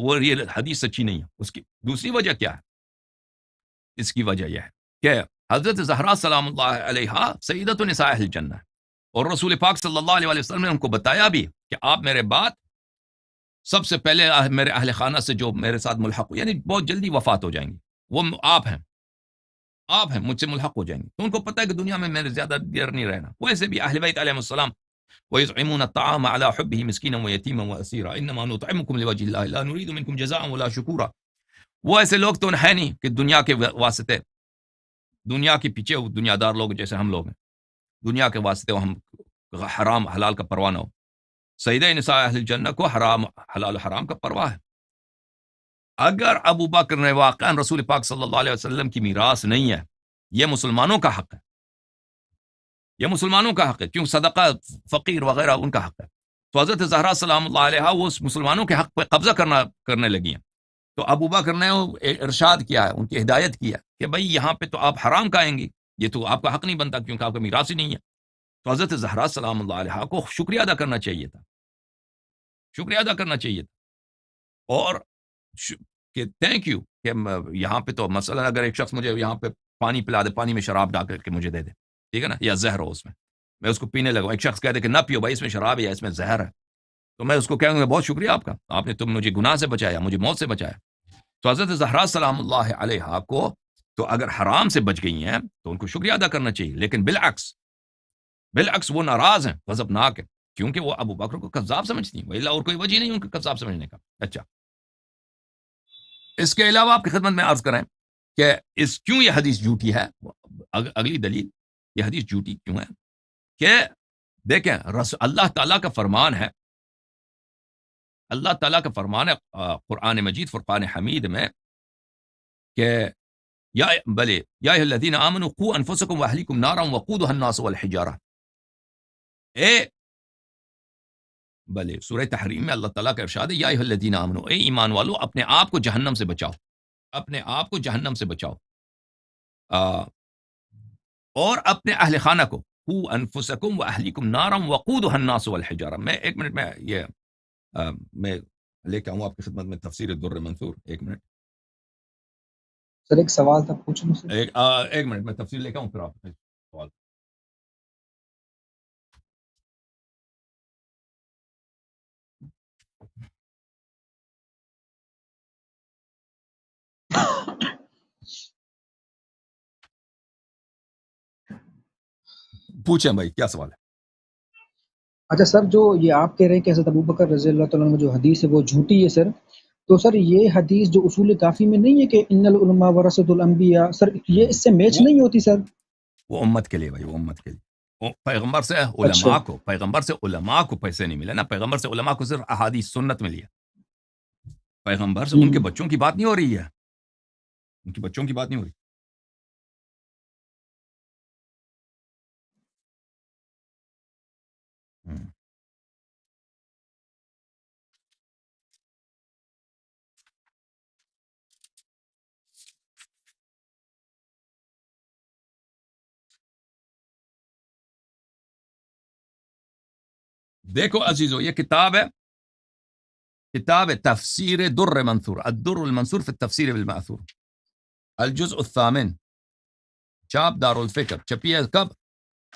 وہ یہ حدیث سچی نہیں ہے. اس کی دوسری وجہ کیا ہے؟ اس کی وجہ یہ ہے کہ حضرت زہرا سلام اللہ علیہا سیدۃ النساء اہل الجنہ ہے، اور رسول پاک صلی اللہ علیہ وسلم نے ان کو بتایا بھی کہ آپ میرے بعد سب سے پہلے میرے اہل خانہ سے جو میرے ساتھ ملحق ہو، یعنی بہت جلدی وفات ہو جائیں گی، وہ آپ ہیں مجھ سے ملحق ہو جائیں گے. تو ان کو پتہ ہے کہ دنیا میں میرے زیادہ دیر نہیں رہنا. ویسے بھی اہل بیت علیہ السلام وَيُطْعِمُونَ الطَّعَامَ عَلَى حُبِّهِ مِسْكِينًا وَيَتِيمًا وَأَسِيرًا إِنَّمَا نُطْعِمُكُمْ لِوَجْهِ اللَّهِ لَا نُرِيدُ مِنكُمْ جَزَاءً وَلَا شُكُورًا. وہ ایسے لوگ تو ہیں نہیں کہ دنیا کے واسطے، دنیا کے پیچھے دنیا دار لوگ جیسے ہم لوگ ہیں، دنیا کے واسطے ہم حرام حلال کا پرواہ نہ ہو. سیدہ نساء اہل الجنہ کو حرام حلال حرام کا پرواہ ہے. اگر ابو بکر نے واقعا رسول پاک صلی اللہ علیہ وسلم کی میراث نہیں ہے، یہ مسلمانوں کا حق ہے، یہ مسلمانوں کا حق ہے، کیوں صدقہ فقیر وغیرہ ان کا حق ہے. تو حضرت زہرا سلام اللہ علیہا وہ مسلمانوں کے حق پہ قبضہ کرنے لگی ہیں. تو ابو بکر نے ارشاد کیا ہے، ان کی ہدایت کیا کہ بھائی یہاں پہ تو آپ حرام کھائیں گی، یہ تو آپ کا حق نہیں بنتا کیونکہ آپ کا میراث ہی نہیں ہے. تو حضرت زہرا سلام اللہ علیہا کو شکریہ ادا کرنا چاہیے تھا، شکریہ ادا کرنا چاہیے تھا، اور کہ تھینک یو کہ یہاں پہ تو مثلا اگر ایک شخص مجھے یہاں پہ پانی پلا دے، پانی میں شراب ڈال کر کے مجھے دے دے، ٹھیک ہے نا، یا زہر ہو اس میں اس کو پینے لگا. ایک شخص کہہ دے کہ نہ پیو بھائی، اس میں شراب ہے یا اس میں زہر ہے، تو میں اس کو کہوں گا بہت شکریہ آپ کا، آپ نے تم مجھے گناہ سے بچایا، مجھے موت سے بچایا. تو حضرت زہرا سلام اللہ علیہا کو تو اگر حرام سے بچ گئی ہیں تو ان کو شکریہ ادا کرنا چاہیے. لیکن بالعکس وہ ناراض ہیں، غضبناک ہیں، کیونکہ وہ ابو بکر کو کذاب سمجھتی ہیں، وإلا اور کوئی وجہ نہیں ان کو کذاب سمجھنے کا. اچھا، اس کے علاوہ آپ کی خدمت میں عرض کریں کہ کیوں یہ حدیث جھوٹی ہے. اگلی دلیل یہ حدیث جھوٹی کیوں ہے کہ دیکھیں اللہ تعالیٰ کا فرمان ہے، اللہ تعالیٰ کا فرمان ہے قرآن مجید فرقان حمید میں کہ یا ایھا الذین آمنوا قوا انفسکم واہلیکم نارا وقودها الناس والحجارہ. سورہ تحریم میں اللہ تعالیٰ کا ارشاد ہے یا ایھا الذین آمنوا، اے ایمان والو اپنے آپ کو جہنم سے بچاؤ، اپنے آپ کو جہنم سے بچاؤ، اور اپنے اہل خانہ کو، قوا انفسکم واہلیکم نارا وقودها الناس والحجارہ. میں ایک منٹ میں یہ میں لے کے آؤں آپ کی خدمت میں تفسیر الدر منثور. ایک منٹ سر، ایک سوال تھا، پوچھ لوں سر؟ ایک منٹ میں تفسیر لے کے آؤں پھر آپ سوال. پوچھیں بھائی کیا سوال ہے. اچھا سر، جو یہ آپ کہہ رہے ہیں کہ حضرت ابوبکر رضی اللہ تعالیٰ عنہ جو حدیث ہے وہ جھوٹی ہے سر، تو سر یہ حدیث جو اصول کافی میں نہیں ہے کہ ان العلماء ورثۃ الانبیاء، سر یہ اس سے میچ وہ نہیں ہوتی سر؟ وہ امت کے لیے بھائی، وہ امت کے لیے. پیغمبر سے اچھا علماء کو پیسے نہیں ملے نا، پیغمبر سے علماء کو صرف احادیث سنت ملی ہے. پیغمبر سے ان کے بچوں کی بات نہیں ہو رہی ہے، ان کے بچوں کی بات نہیں ہو رہی. دیکھو عزیزو، یہ کتاب ہے تفسیر در منثور، الدر المنثور فی التفسیر بالمأثور، الجزء الثامن، چاپ دار الفکر، چھپی ہے کب؟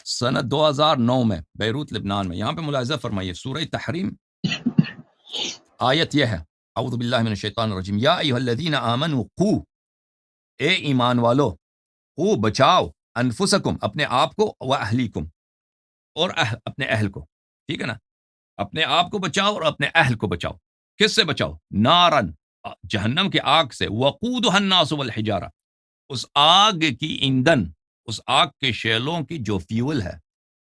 سنت 2009 میں، بیروت لبنان میں. یہاں پہ ملاحظہ فرمائیے سورہ تحریم آیت یہ ہے، اعوذ باللہ من الشیطان الرجیم، یا ایھا الذین آمنوا قو، اے ایمان والو، قو بچاؤ، انفسکم اپنے آپ کو، و اہلیکم اور اپنے اہل کو، ٹھیک ہے نا، اپنے آپ کو بچاؤ اور اپنے اہل کو بچاؤ. کس سے بچاؤ؟ نارن، جہنم کے آگ سے، وقودها الناس والحجارہ، اس آگ کی ایندھن، اس آگ کے شعلوں کی جو فیول ہے،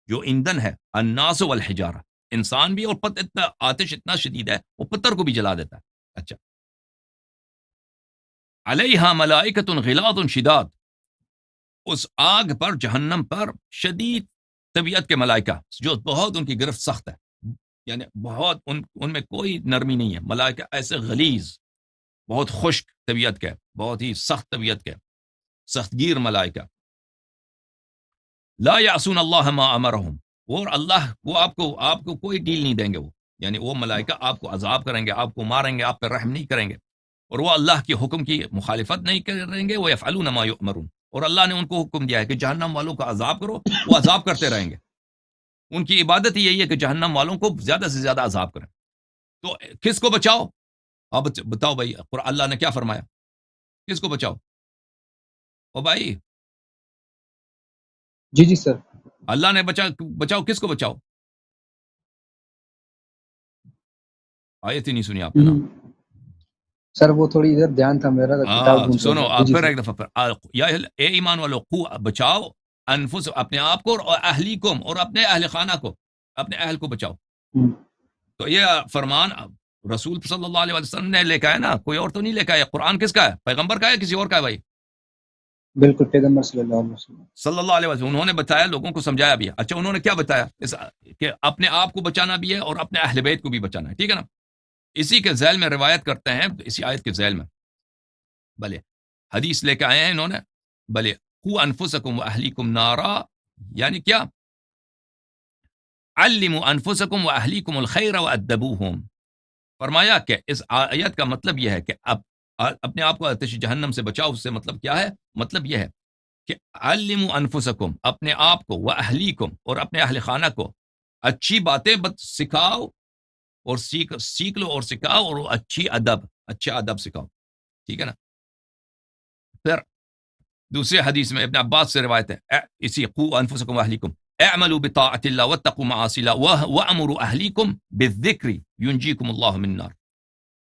جو ایندھن ہے، الناس والحجارہ، انسان بھی، اور اتنا آتش اتنا شدید ہے وہ پتھر کو بھی جلا دیتا ہے. اچھا، علیہا ملائکۃ غلاظ شداد، اس آگ پر، جہنم پر شدید طبیعت کے ملائکہ، جو بہت ان کی گرفت سخت ہے، یعنی بہت ان میں کوئی نرمی نہیں ہے. ملائکہ ایسے غلیظ، بہت خشک طبیعت کے، بہت ہی سخت طبیعت کے، سخت گیر ملائکہ. لا یعصون اللہ ما امرہم، اور اللہ وہ آپ کو کوئی ڈیل نہیں دیں گے. وہ یعنی وہ ملائکہ آپ کو عذاب کریں گے، آپ کو ماریں گے، آپ پر رحم نہیں کریں گے، اور وہ اللہ کے حکم کی مخالفت نہیں کریں گے. وہ یفعلون ما یؤمرون، اور اللہ نے ان کو حکم دیا ہے کہ جہنم والوں کا عذاب کرو، وہ عذاب کرتے رہیں گے. ان کی عبادت ہی یہی ہے کہ جہنم والوں کو زیادہ سے زیادہ عذاب کریں. تو کس کو بچاؤ؟ آپ بتاؤ بھائی، اللہ نے کیا فرمایا؟ کس کو بچاؤ؟ او بھائی، جی جی سر. اللہ نے بچاؤ، کس کو بچاؤ؟ آیت ہی نہیں سنی آپ نے نا. سر وہ تھوڑی ادھر دھیان تھا میرا، کتاب ڈھونڈ سنو، رہا تھا. آپ جی پھر جی ایک دفعہ یا اے ایمان والو، بچاؤ انفس، اپنے آپ کو، اور اہلیکم، اور اپنے اہل خانہ کو، اپنے اہل کو بچاؤ. سر. تو یہ فرمان رسول صلی اللہ علیہ وسلم نے لے کے آیا نا، کوئی اور تو نہیں لے کے آیا. قرآن کس کا ہے؟ پیغمبر کا ہے، کسی اور کا ہے بھائی؟ بالکل پیغمبر صلی اللہ علیہ وسلم. صلی اللہ علیہ وسلم. انہوں نے بتایا، لوگوں کو سمجھایا بھی ہے. اچھا، انہوں نے کیا بتایا؟ کہ اپنے آپ کو بچانا بھی ہے اور اپنے اہل بیت کو بھی بچانا ہے، ٹھیک ہے نا. اسی کے ذیل میں روایت کرتے ہیں، اسی آیت کے ذیل میں بھلے حدیث لے کے آئے ہیں انہوں نے، بھلے قو انفسکم واہلیکم نارا، یعنی کیا؟ علموا انفسکم واہلیکم الخیر وادبوہم. فرمایا کہ اس آیت کا مطلب یہ ہے کہ اپنے آپ کو آتش جہنم سے بچاؤ. اس سے مطلب کیا ہے؟ مطلب یہ ہے کہ علموا انفسکم، اپنے آپ کو، واہلیکم، اور اپنے اہل خانہ کو اچھی باتیں سکھاؤ، اور سیکھ لو اور سکھاؤ، اور اچھے ادب سکھاؤ، ٹھیک ہے نا. پھر دوسرے حدیث میں ابن عباس سے روایت ہے، اسی قو انفسکم واہلیکم اعملوا بطاعت اللہ واتقوا معاصی اللہ وامروا اہلیکم بالذکر ینجیکم اللہ من النار.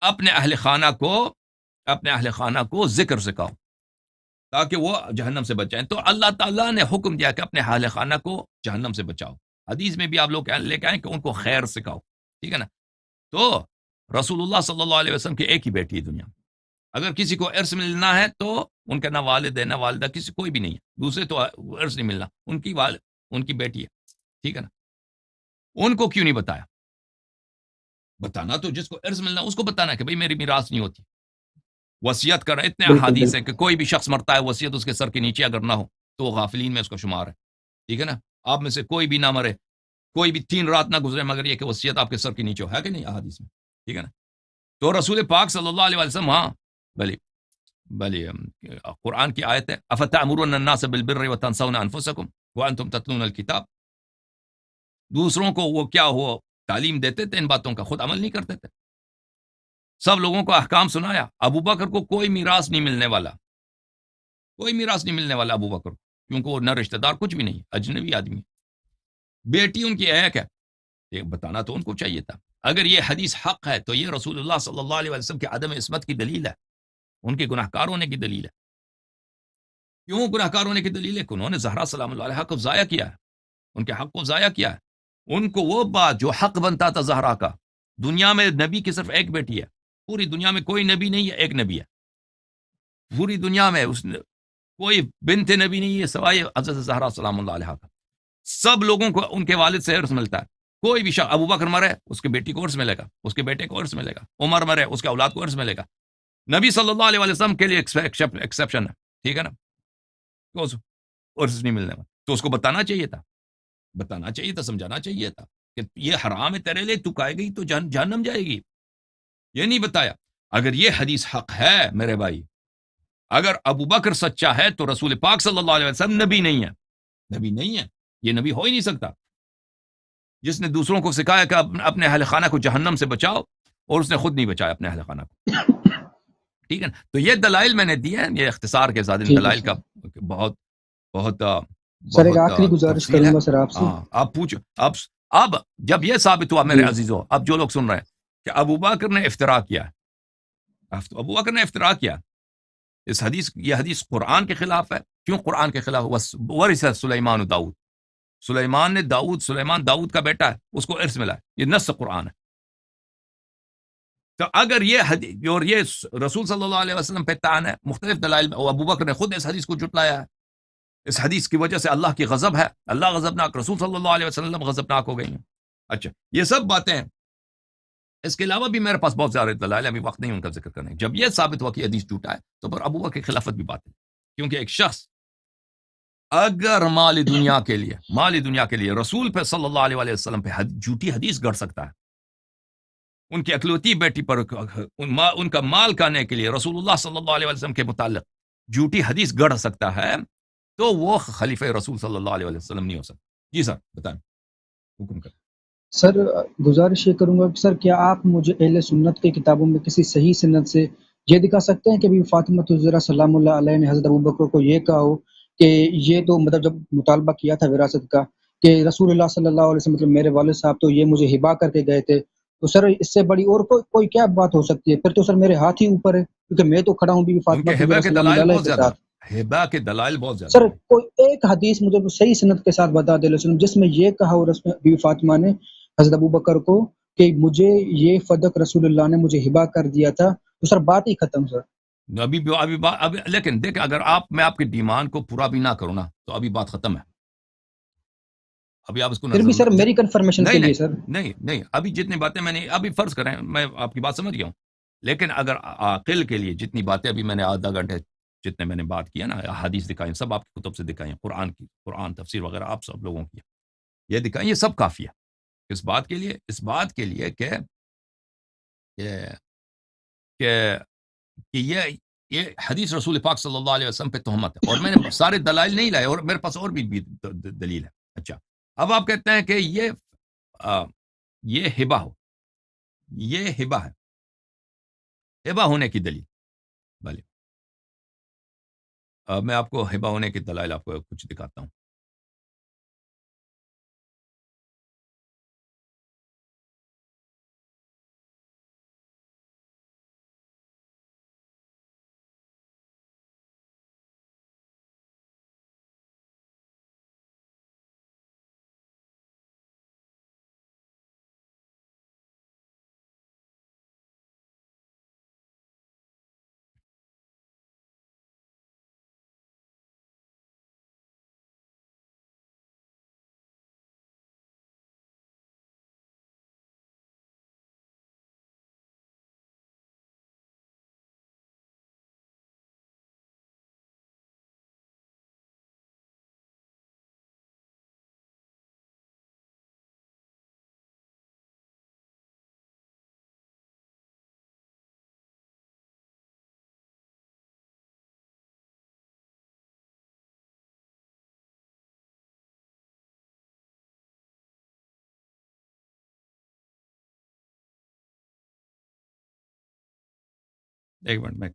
اپنے اہل خانہ کو ذکر سکھاؤ تاکہ وہ جہنم سے بچائیں. تو اللہ تعالیٰ نے حکم دیا کہ اپنے اہل خانہ کو جہنم سے بچاؤ. حدیث میں بھی آپ لوگ لے کے آئیں کہ ان کو خیر سکھاؤ، ٹھیک ہے نا. تو رسول اللہ صلی اللہ علیہ وسلم کی ایک ہی بیٹی ہے دنیا میں. اگر کسی کو ارث ملنا ہے تو ان کا نہ والد ہے نہ والدہ، کسی کوئی بھی نہیں ہے دوسرے، تو ارث نہیں ملنا. ان کی بیٹی ہے، ٹھیک ہے نا. ان کو کیوں نہیں بتایا؟ بتانا تو جس کو ارث ملنا اس کو بتانا کہ بھئی میری میراث نہیں ہوتی. وصیت کر، اتنے احادیث ہے کہ کوئی بھی شخص مرتا ہے، وصیت اس کے سر کے نیچے اگر نہ ہو تو وہ غافلین میں اس کا شمار ہے، ٹھیک ہے نا. آپ میں سے کوئی بھی نہ مرے، کوئی بھی 3 رات نہ گزرے مگر یہ کہ وصیت آپ کے سر کے نیچے ہو، ہے کہ نہیں احادیث میں، ٹھیک ہے نا. تو رسول پاک صلی اللہ علیہ وسلم، ہاں بلی قرآن کی آیت ہے، افتأمرون الناس بالبر وتنسون انفسکم وانتم تتلون الکتاب. دوسروں کو وہ کیا ہو تعلیم دیتے تھے ان باتوں کا، خود عمل نہیں کرتے تھے. سب لوگوں کو احکام سنایا. ابو بکر کو کوئی میراث نہیں ملنے والا، کوئی میراث نہیں ملنے والا ابو بکر کو، کیونکہ وہ نہ رشتہ دار کچھ بھی نہیں، اجنبی آدمی. بیٹی ان کی ایک ہے، یہ بتانا تو ان کو چاہیے تھا. اگر یہ حدیث حق ہے تو یہ رسول اللہ صلی اللہ علیہ وسلم کے عدم عصمت کی دلیل ہے، ان کے گناہ کار ہونے کی دلیل ہے. کیوں گناہ کار ہونے کی دلیل ہے؟ کہ انہوں نے زہرا سلام اللہ علیہا کو ضائع کیا ہے، ان کے حق کو ضائع کیا ہے. ان کو وہ بات جو حق بنتا تھا زہرا کا، دنیا میں نبی کی صرف ایک بیٹی ہے، پوری دنیا میں کوئی نبی نہیں ہے، ایک نبی ہے پوری دنیا میں، کوئی بنت نبی نہیں ہے سوائے حضرت زہرا سلام اللہ علیہا کا. سب لوگوں کو ان کے والد سے ارث ملتا ہے. کوئی بھی شخص، ابو بکر مرے اس کے بیٹی کو ارث ملے گا، اس کے بیٹے کو ارث ملے گا. عمر مرے اس کے اولاد کو ارث ملے گا. نبی صلی اللہ علیہ وسلم کے لیے ایکسیپشن ہے، ٹھیک ہے نا، ارث نہیں ملنے والا. تو اس کو بتانا چاہیے تھا، سمجھانا چاہیے تھا کہ یہ حرام ہے تیرے لیے، تو کھائے گی تو جہنم جائے گی. یہ نہیں بتایا. اگر یہ حدیث حق ہے میرے بھائی، اگر ابو بکر سچا ہے تو رسول پاک صلی اللہ علیہ وسلم نبی نہیں ہے، یہ نبی ہو ہی نہیں سکتا جس نے دوسروں کو سکھایا کہ اپنے اہل خانہ کو جہنم سے بچاؤ، اور اس نے خود نہیں بچایا اپنے اہل خانہ کو، ٹھیک ہے نا. تو یہ دلائل میں نے دیے ہیں، یہ اختصار کے ساتھ ان دلائل کا بہت سر ایک بہت آخری گزارش تفصیل ہے. کروں گا سر آپ سے. ہاں اب پوچھو. اب جب یہ ثابت ہوا میرے جی عزیزو، اب جو لوگ سن رہے ہیں کہ ابو بکر نے افتراء کیا ہے، ابو بکر نے افتراء کیا، اس حدیث، یہ حدیث قرآن کے خلاف ہے. کیوں قرآن کے خلاف؟ ورث سلیمان و داؤد، سلیمان نے سلیمان داؤد کا بیٹا ہے، اس کو ارث ملا ہے، یہ نص قرآن ہے. تو اگر یہ حدیث اور یہ رسول صلی اللہ علیہ وسلم پہ طعن ہے مختلف دلائل میں، اور ابو بکر نے خود اس حدیث کو جھٹلایا ہے، اس حدیث کی وجہ سے اللہ کی غضب ہے، اللہ غضبناک، رسول صلی اللہ علیہ وسلم غضبناک ہو گئی ہیں. اچھا یہ سب باتیں ہیں. اس کے علاوہ بھی میرے پاس بہت زیادہ دلائل ہیں، ابھی وقت نہیں ان کا ذکر کرنے. جب یہ ثابت ہوا کہ حدیث جھوٹا ہے تو پھر ابو بکر کی خلافت بھی بات ہے. کیونکہ ایک شخص اگر مال دنیا کے لیے رسول پہ صلی اللہ علیہ وسلم پہ جھوٹی حدیث گڑھ سکتا ہے، ان کی اکلوتی بیٹی پر ان کا مال کھانے کے لیے رسول اللہ صلی اللہ علیہ وسلم کے متعلق جھوٹی حدیث گڑھ سکتا ہے، تو وہ خلیفہ رسول صلی اللہ علیہ وسلم نہیں ہو سکتا. جی سر بتائیں، حکم کریں. سر گزارش یہ کروں گا کہ سر کیا آپ مجھے اہل سنت کی کتابوں میں کسی صحیح سند سے یہ دکھا سکتے ہیں کہ بھی فاطمہ الزہرا سلام اللہ علیہ نے حضرت ابوبکر کو یہ کہا ہو کہ یہ تو مطلب جب مطالبہ کیا تھا وراثت کا کہ رسول اللہ صلی اللہ علیہ وسلم مطلب میرے والد صاحب تو یہ مجھے ہبا کر کے گئے تھے، تو سر اس سے بڑی اور کوئی کیا بات ہو سکتی ہے؟ پھر تو سر میرے ہاتھ ہی اوپر ہے، کیونکہ میں تو کھڑا ہوں بی بی ان فاطمہ کے ہبہ الزہرا کے سلام دلائل اللہ علیہ بہت کے زیادہ ساتھ. ہیں، ہبہ کے دلائل بہت زیادہ سر ہیں. کوئی ایک حدیث مجھے صحیح سند کے ساتھ بتا دے وسلم جس میں یہ کہا اور بی بی فاطمہ نے حضرت ابوبکر کو کہ مجھے یہ فدق رسول اللہ نے مجھے ہبا کر دیا تھا، تو سر بات ہی ختم. سر ابھی لیکن دیکھ، اگر میں آپ کی ڈیمانڈ کو پورا بھی نہ کروں نا تو ابھی بات ختم ہے. ابھی آپ اس کو پھر بھی سر نظر میری کنفرمیشن کے نہیں لیے نہیں سر. نہیں ابھی جتنی باتیں میں نے ابھی فرض کریں، میں آپ کی بات سمجھ گیا ہوں، لیکن اگر عاقل کے لیے جتنی باتیں ابھی میں نے آدھا گھنٹے جتنے میں نے بات کیا نا، حدیث دکھائیں، سب آپ کی کتب سے دکھائیں، قرآن تفسیر وغیرہ آپ سب لوگوں کی یہ دکھائیں، یہ سب کافی ہے. اس بات کے لیے کہ کہ کہ یہ حدیث رسول پاک صلی اللہ علیہ وسلم پہ تہمت ہے، اور میں نے سارے دلائل نہیں لائے، اور میرے پاس اور بھی دلیل ہے. اچھا اب آپ کہتے ہیں کہ یہ ہبہ ہو، یہ ہبہ ہے، ہبہ ہونے کی دلیل. بھلے میں آپ کو ہبہ ہونے کی دلائل آپ کو کچھ دکھاتا ہوں. ایک منٹ میں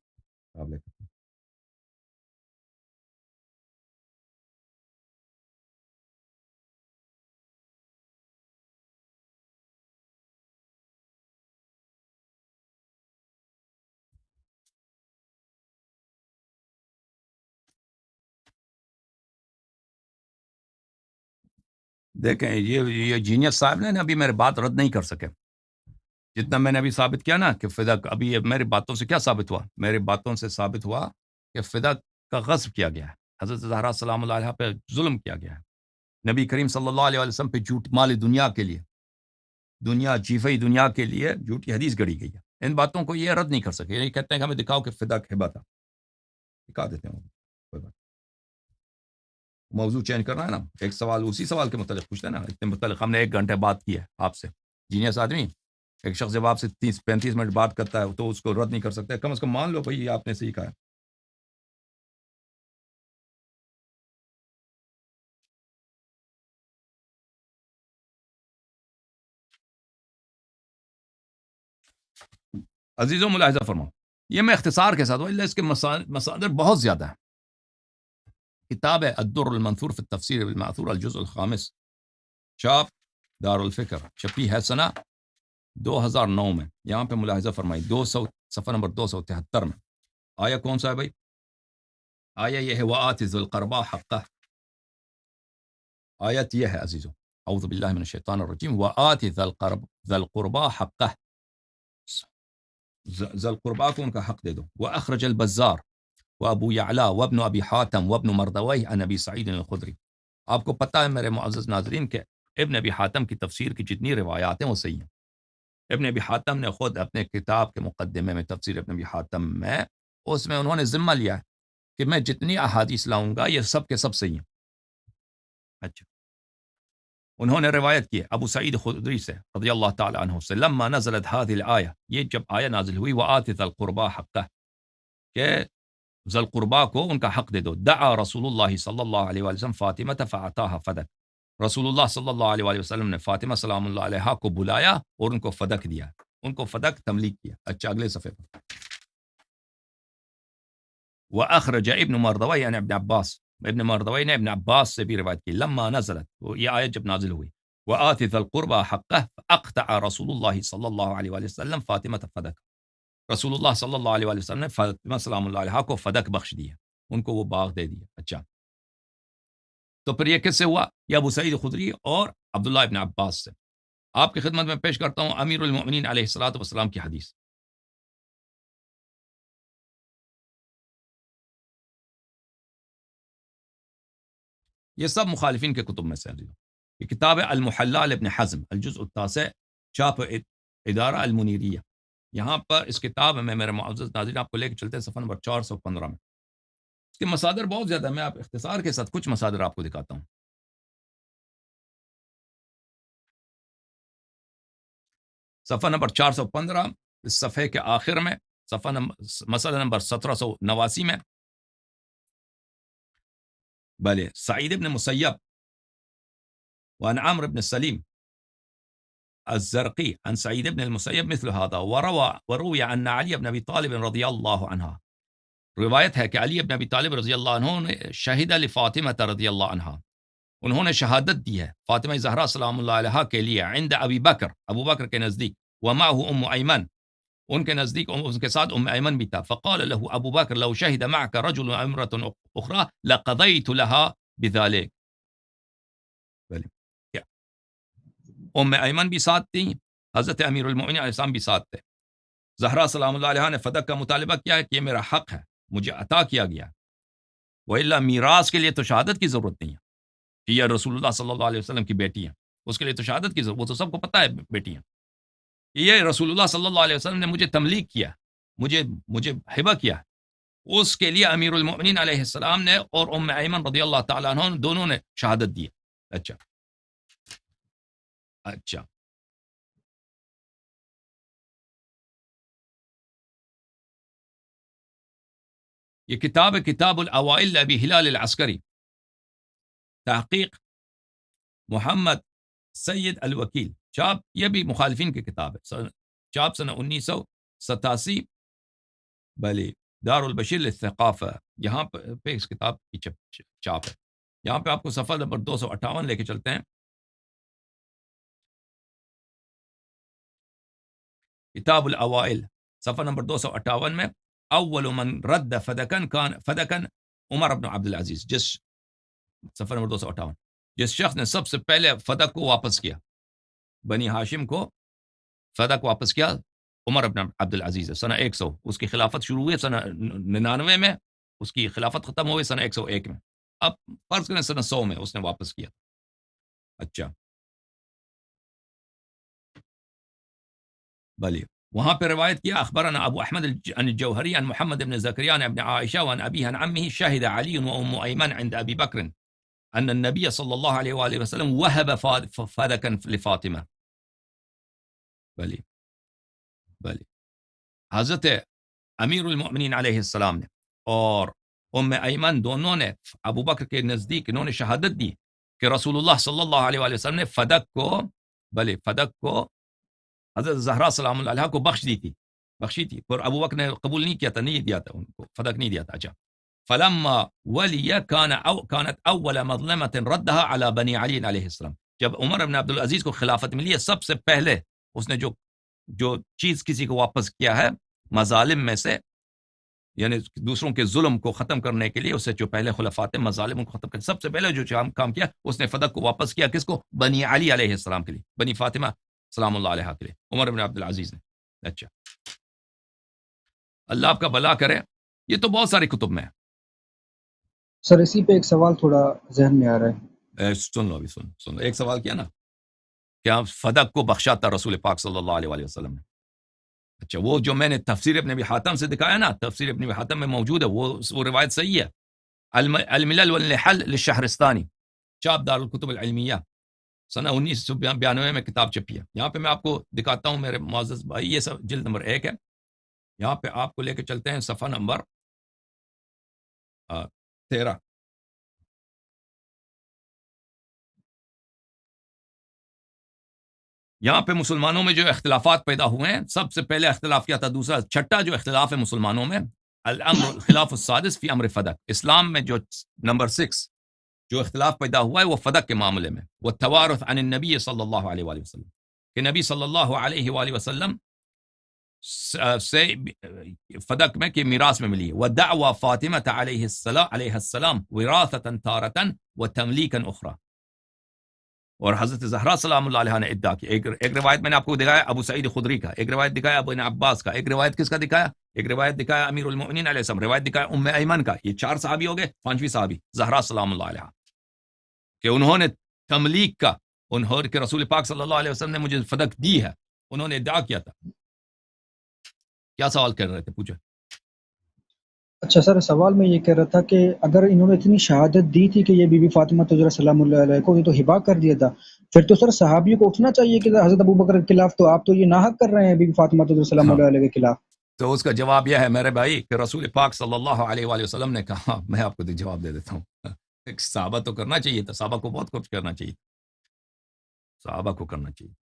آپ لے کر دیکھیں، یہ جینیس صاحب نے ابھی میرے بات رد نہیں کر سکے. جتنا میں نے ابھی ثابت کیا نا کہ فدا، ابھی میری باتوں سے کیا ثابت ہوا؟ میری باتوں سے ثابت ہوا کہ فدا کا غصب کیا گیا ہے، حضرت زہرا سلام اللہ علیہ پہ ظلم کیا گیا ہے، نبی کریم صلی اللہ علیہ وسلم پہ جھوٹ، مال دنیا کے لیے، جیفئی دنیا کے لیے جھوٹی حدیث گڑی گئی ہے. ان باتوں کو یہ رد نہیں کر سکے. یہ کہتے ہیں کہ ہمیں دکھاؤ کہ فدا ہبہ تھا، دکھا دیتے ہیں. کوئی بات، موضوع چینج کرنا ہے نا، ایک سوال اسی سوال کے متعلق پوچھتے ہیں نا، اتنے متعلق ہم نے 1 گھنٹے بات کی ہے آپ سے. جینیس آدمی ایک شخص جب آپ سے 30-35 منٹ بات کرتا ہے تو اس کو رد نہیں کر سکتے، کم از کم مان لو بھائی آپ نے صحیح کہا ہے. عزیزوں ملاحظہ فرماؤ، یہ میں اختصار کے ساتھ ہوں، اس کے مصادر بہت زیادہ ہیں. کتاب ہے الدر المنثور فی التفسیر بالمأثور الجزء الخامس، چاپ دار الفکر، چھپی ہے سنہ 2009 میں. یہاں پہ ملاحظہ فرمائی 200 صفحہ نمبر 273 میں. آیا کون سا ہے بھائی؟ آیا یہ ہے وآت ذی القربى حقہ. آیت یہ ہے عزیزو، اعوذ باللہ من الشیطان الرجیم، وآت ذی القربى حقہ، ذی القربہ کو ان کا حق دے دو. وأخرج البزار وابو یعلا وابن ابی حاتم وابن مردوی عن ابی سعید الخدری. آپ کو پتہ ہے میرے معزز ناظرین کہ ابن ابی حاتم کی تفسیر کی جتنی روایات ہیں وہ صحیح ہیں. ابن ابی حاتم نے خود اپنے کتاب کے مقدمے میں تفسیر ابن ابی حاتم میں، اس میں انہوں نے ذمہ لیا ہے کہ میں جتنی احادیث لاؤں گا یہ سب کے سب صحیح ہیں. اچھا، انہوں نے روایت کی ابو سعید خدری سے رضی اللہ تعالی عنہ سے، لما نزلت هذه الآیہ، یہ جب آیہ نازل ہوئی، وآت ذی القربى حقہ، کہ ذی القربہ کو ان کا حق دے دو. دعا رسول اللہ صلی اللہ علیہ وآلہ وسلم فاطمہ فاعطاها فدک. رسول اللہ صلی اللہ علیہ وآلہ وسلم نے فاطمہ سلام اللہ علیہا کو بلایا اور ان کو فدک دیا، ان کو فدک تملیک کیا. اچھا، اگلے صفحے پر وأخرج ابن مردوی عن ابن عباس، ابن مردوی نے ابن عباس سے بھی روایت کی، لما نزلت، یہ آیت جب نازل ہوئی، وآت ذی القربى حقہ فاقطع رسول اللہ صلی اللہ علیہ وآلہ وسلم فاطمہ فدک. رسول اللہ صلی اللہ علیہ وآلہ وسلم نے فاطمہ سلام اللہ علیہا کو فدک بخش دیا، ان کو وہ باغ دے دیا. اچھا، تو پھر یہ کس سے ہوا؟ یہ ابو سعید خدری اور عبداللہ ابن عباس سے. آپ کی خدمت میں پیش کرتا ہوں امیر المؤمنین علیہ الصلوۃ والسلام کی حدیث. یہ سب مخالفین کے کتب میں سے ہیں. یہ کتاب ہے المحلہ لابن حزم الجزء التاسع، چاپ ادارہ المنیریہ. یہاں پر اس کتاب میں میرے معزز ناظرین آپ کو لے کے چلتے ہیں صفحہ نمبر 415 میں. اس کے مصادر بہت زیادہ ہیں، میں آپ اختصار کے ساتھ کچھ مصادر آپ کو دکھاتا ہوں. صفحہ نمبر 415، اس صفحے کے آخر میں صفحہ مسئلہ نمبر 1789 میں، بلے سعید ابن مسیب وعن عمرو بن سلیم الزرقي عن سعيد بن المسيب مثل هذا، وروي عن علي بن ابی طالب رضی اللہ عنہ. روایت ہے کہ علی بن ابی طالب رضی اللہ عنہ نے شہید لفاطمہ رضی اللہ عنہ، انہوں نے شہادت دی ہے فاطمہ زہرا سلام اللہ علیہا کے لیے، عند ابی بکر، ابو بکر کے نزدیک، ومعه ام ایمن، ان کے نزدیک ان کے ساتھ ام ایمن بھی تھا. فقال له ابو بکر لو شهد معك رجل امرأة اخرى لقضيت لها بذلك. ام ایمن بھی ساتھ تھیں، حضرت امیر المؤمنین علیہ السلام بھی ساتھ تھے. زہرا سلام اللہ علیہ نے فدق کا مطالبہ کیا ہے کہ یہ میرا حق ہے، مجھے عطا کیا گیا. وإلا میراث کے لیے تو شہادت کی ضرورت نہیں ہے کہ یہ رسول اللہ صلی اللہ علیہ وسلم کی بیٹی ہیں، اس کے لیے تو شہادت کی ضرورت، وہ تو سب کو پتہ ہے بیٹی ہیں. یہ رسول اللہ صلی اللہ علیہ وسلم نے مجھے تملیک کیا، مجھے ہبہ کیا، اس کے لیے امیر المؤمنین علیہ السلام نے اور ام ایمن رضی اللہ تعالیٰ عنہ دونوں نے شہادت دی. اچھا، یہ کتاب ہے کتاب الاوائل ابی ہلال العسکری، تحقیق محمد سید الوکیل، چاپ یہ بھی مخالفین کی کتاب ہے، چاپ سنہ 1987، بلی دار البشیر للثقافہ. یہاں پہ اس کتاب کی چاپ ہے. یہاں پہ آپ کو صفحہ نمبر 258 لے کے چلتے ہیں. کتاب الاوائل صفحہ نمبر 258 میں، اول من رد فدکن عمر بن عبد العزیز، صفحہ نمبر 258، جس شخص نے سب سے پہلے فدک کو واپس کیا، بنی ہاشم کو فدک واپس کیا، عمر بن عبد العزیز سنہ 100. اس کی خلافت شروع ہوئی سنہ 99 میں، اس کی خلافت ختم ہوئی سنہ 101 میں. اب فرض کریں سنہ 100 میں اس نے واپس کیا. اچھا، بلی وہاں پہ روایت کیا، اخبرنا ابو احمد الجوہری عن محمد بن زکریا عن ابن عائشہ وعن ابیہ عن عمہ شہد علی وام ایمن عند ابی بکر ان النبی صلی اللہ علیہ وآلہ وسلم وہب فدکا لفاطمہ. بلی حضرت امیر المؤمنین علیہ السلام نے اور ام ایمن دونوں نے ابو بکر کے نزدیک انہوں نے شہادت دی کہ رسول اللہ صلی اللہ علیہ وآلہ وسلم نے فدک کو حضرت زہرا سلام اللہ علیہ کو بخشی تھی، پر ابو بکر نے قبول نہیں کیا تھا، نہیں دیا تھا ان کو فدک نہیں دیا تھا. اچھا، فلما ولی كانت اول مظلمة ردها على بنی علی علیہ السلام. جب عمر بن عبدالعزیز کو خلافت ملی ہے، سب سے پہلے اس نے جو چیز کسی کو واپس کیا ہے مظالم میں سے، یعنی دوسروں کے ظلم کو ختم کرنے کے لیے، اسے جو پہلے خلفات مظالم کو ختم کرنے، سب سے پہلے جو کام کیا اس نے فدق کو واپس کیا. کس کو؟ بنی علی علیہ السلام کے لیے، بنی فاطمہ سلام اللہ علیہ کے لیے، عمر بن عبدالعزیز نے. اچھا، اللہ آپ کا بھلا کرے. یہ تو بہت ساری کتب میں ہے. سر اسی پہ ایک سوال تھوڑا ذہن میں آ رہا ہے. سن لو ابھی، سن لو. ایک سوال کیا نا، کیا فدق کو بخشا تھا رسول پاک صلی اللہ علیہ وسلم نے. اچھا، وہ جو میں نے تفسیر ابن ابی حاتم سے دکھایا نا، تفسیر ابن ابی حاتم میں موجود ہے، وہ روایت صحیح ہے. الملل والنحل للشہرستانی، چاپ دار الکتب العلمیہ، سنہ 1992 میں کتاب چھپی ہے. یہاں پہ میں آپ کو دکھاتا ہوں میرے معزز بھائی، یہ سب جلد نمبر 1 ہے. یہاں پہ آپ کو لے کے چلتے ہیں صفحہ نمبر 13. یہاں پہ مسلمانوں میں جو اختلافات پیدا ہوئے ہیں، سب سے پہلے اختلاف کیا تھا؟ دوسرا چھٹا جو اختلاف ہے مسلمانوں میں، الامر الخلاف السادس فی امر فدق. اسلام میں جو نمبر 6 جو اختلاف پیدا ہوا ہے وہ فدق کے معاملے میں. وہ توارث عن النبی صلی اللہ علیہ وآلہ وسلم، کہ نبی صلی اللہ علیہ وآلہ وسلم سے فدق میں کہ میراث میں ملی ہے. ودعوى فاطمہ علیہ السلام وراثة تارة وتملیکا اخرى، اور حضرت زہرا سلام اللہ علیہ نے ادعا کی. ایک روایت میں نے آپ کو دکھایا ابو سعید خدری کا، ایک روایت دکھایا ابن عباس کا، ایک روایت کس کا دکھایا؟ ایک روایت دکھایا امیر المؤمنین علیہ السلام، روایت دکھایا ام ایمن کا. یہ 4 صحابی ہو گئے. 5ویں صحابی زہرا سلام اللہ علیہ، کہ انہوں نے تملیک کا، انہوں کہ رسول پاک صلی اللہ علیہ وسلم نے مجھے فدق دی ہے، انہوں نے ادعا کیا تھا. کیا سوال کر رہے تھے؟ پوچھے. اچھا سر، سوال میں یہ کہہ رہا تھا کہ اگر انہوں نے اتنی شہادت دی تھی کہ یہ بی بی فاطمہ زہرا سلام اللہ علیہ کو یہ تو ہبا کر دیا تھا، پھر تو سر صحابیوں کو اٹھنا چاہیے کہ حضرت ابوبکر کے خلاف تو آپ تو یہ ناحق کر رہے ہیں بی بی فاطمہ زہرا سلام اللہ علیہ کے خلاف. تو اس کا جواب یہ ہے میرے بھائی کہ رسول پاک صلی اللہ علیہ وآلہ وسلم نے کہا. میں آپ کو جواب دے دیتا ہوں. صحابہ تو کرنا چاہیے تھا، صحابہ کو بہت کچھ کرنا چاہیے، صحابہ کو کرنا چاہیے.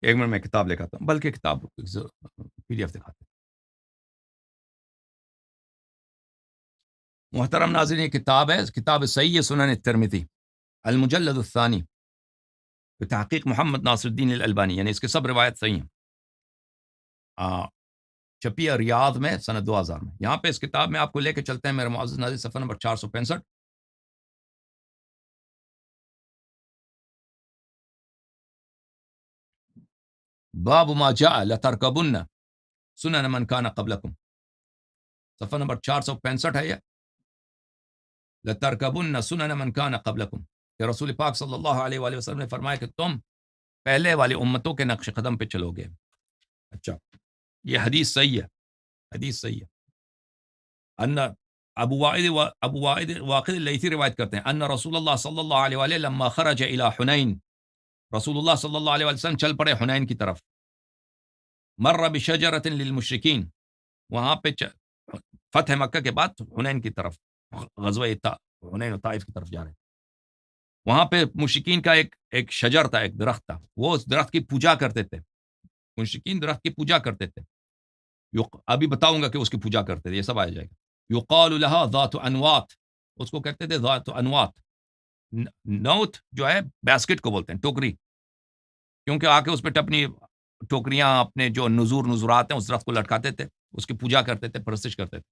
ایک منٹ میں کتاب لے کے آتا ہوں، بلکہ کتاب PDF دکھاتے ہیں. محترم ناظرین، یہ کتاب ہے، کتاب صحیح سنن الترمذی المجلد الثانی بتحقیق محمد ناصر الدین الالبانی، یعنی اس کے سب روایت صحیح ہیں. چھپی ہے ریاض میں سنہ 2000 میں. یہاں پہ اس کتاب میں آپ کو لے کے چلتے ہیں میرے معزز ناظرین، صفحہ نمبر 465. باب ما جاء لترکبن سنن من کان قبلکم، صفحہ نمبر 465 ہے یہ. لترکبن سنن من کان قبلکم، کہ رسول پاک صلی اللہ علیہ وآلہ وسلم نے فرمایا کہ تم پہلے والی امتوں کے نقش قدم پہ چلو گے. اچھا، یہ حدیث صحیح ہے، حدیث صحیح ہے. ان ابو واقد اللیثی روایت کرتے ہیں ان رسول اللہ صلی اللہ علیہ وآلہ لما خرج الى حنین، رسول اللہ صلی اللہ علیہ وسلم چل پڑے حنین کی طرف. مر بشجرۃ للمشرکین، وہاں پہ فتح مکہ کے بعد حنین کی طرف، غزوہ حنین و طائف کی طرف جا رہے. وہاں پہ مشرکین کا ایک شجر تھا، ایک درخت تھا، وہ اس درخت کی پوجا کرتے تھے. مشرکین درخت کی پوجا کرتے تھے. ابھی بتاؤں گا کہ اس کی پوجا کرتے تھے، یہ سب آ جائے گا. یقال لها ذات انوات، اس کو کہتے تھے ذات انوات. نوت جو ہے باسکٹ کو بولتے ہیں، ٹوکری، کیونکہ آ کے اس پہ اپنی ٹوکریاں، اپنے جو نزورات ہیں اس درخت کو لٹکاتے تھے، اس کی پوجا کرتے تھے، پرستش کرتے تھے.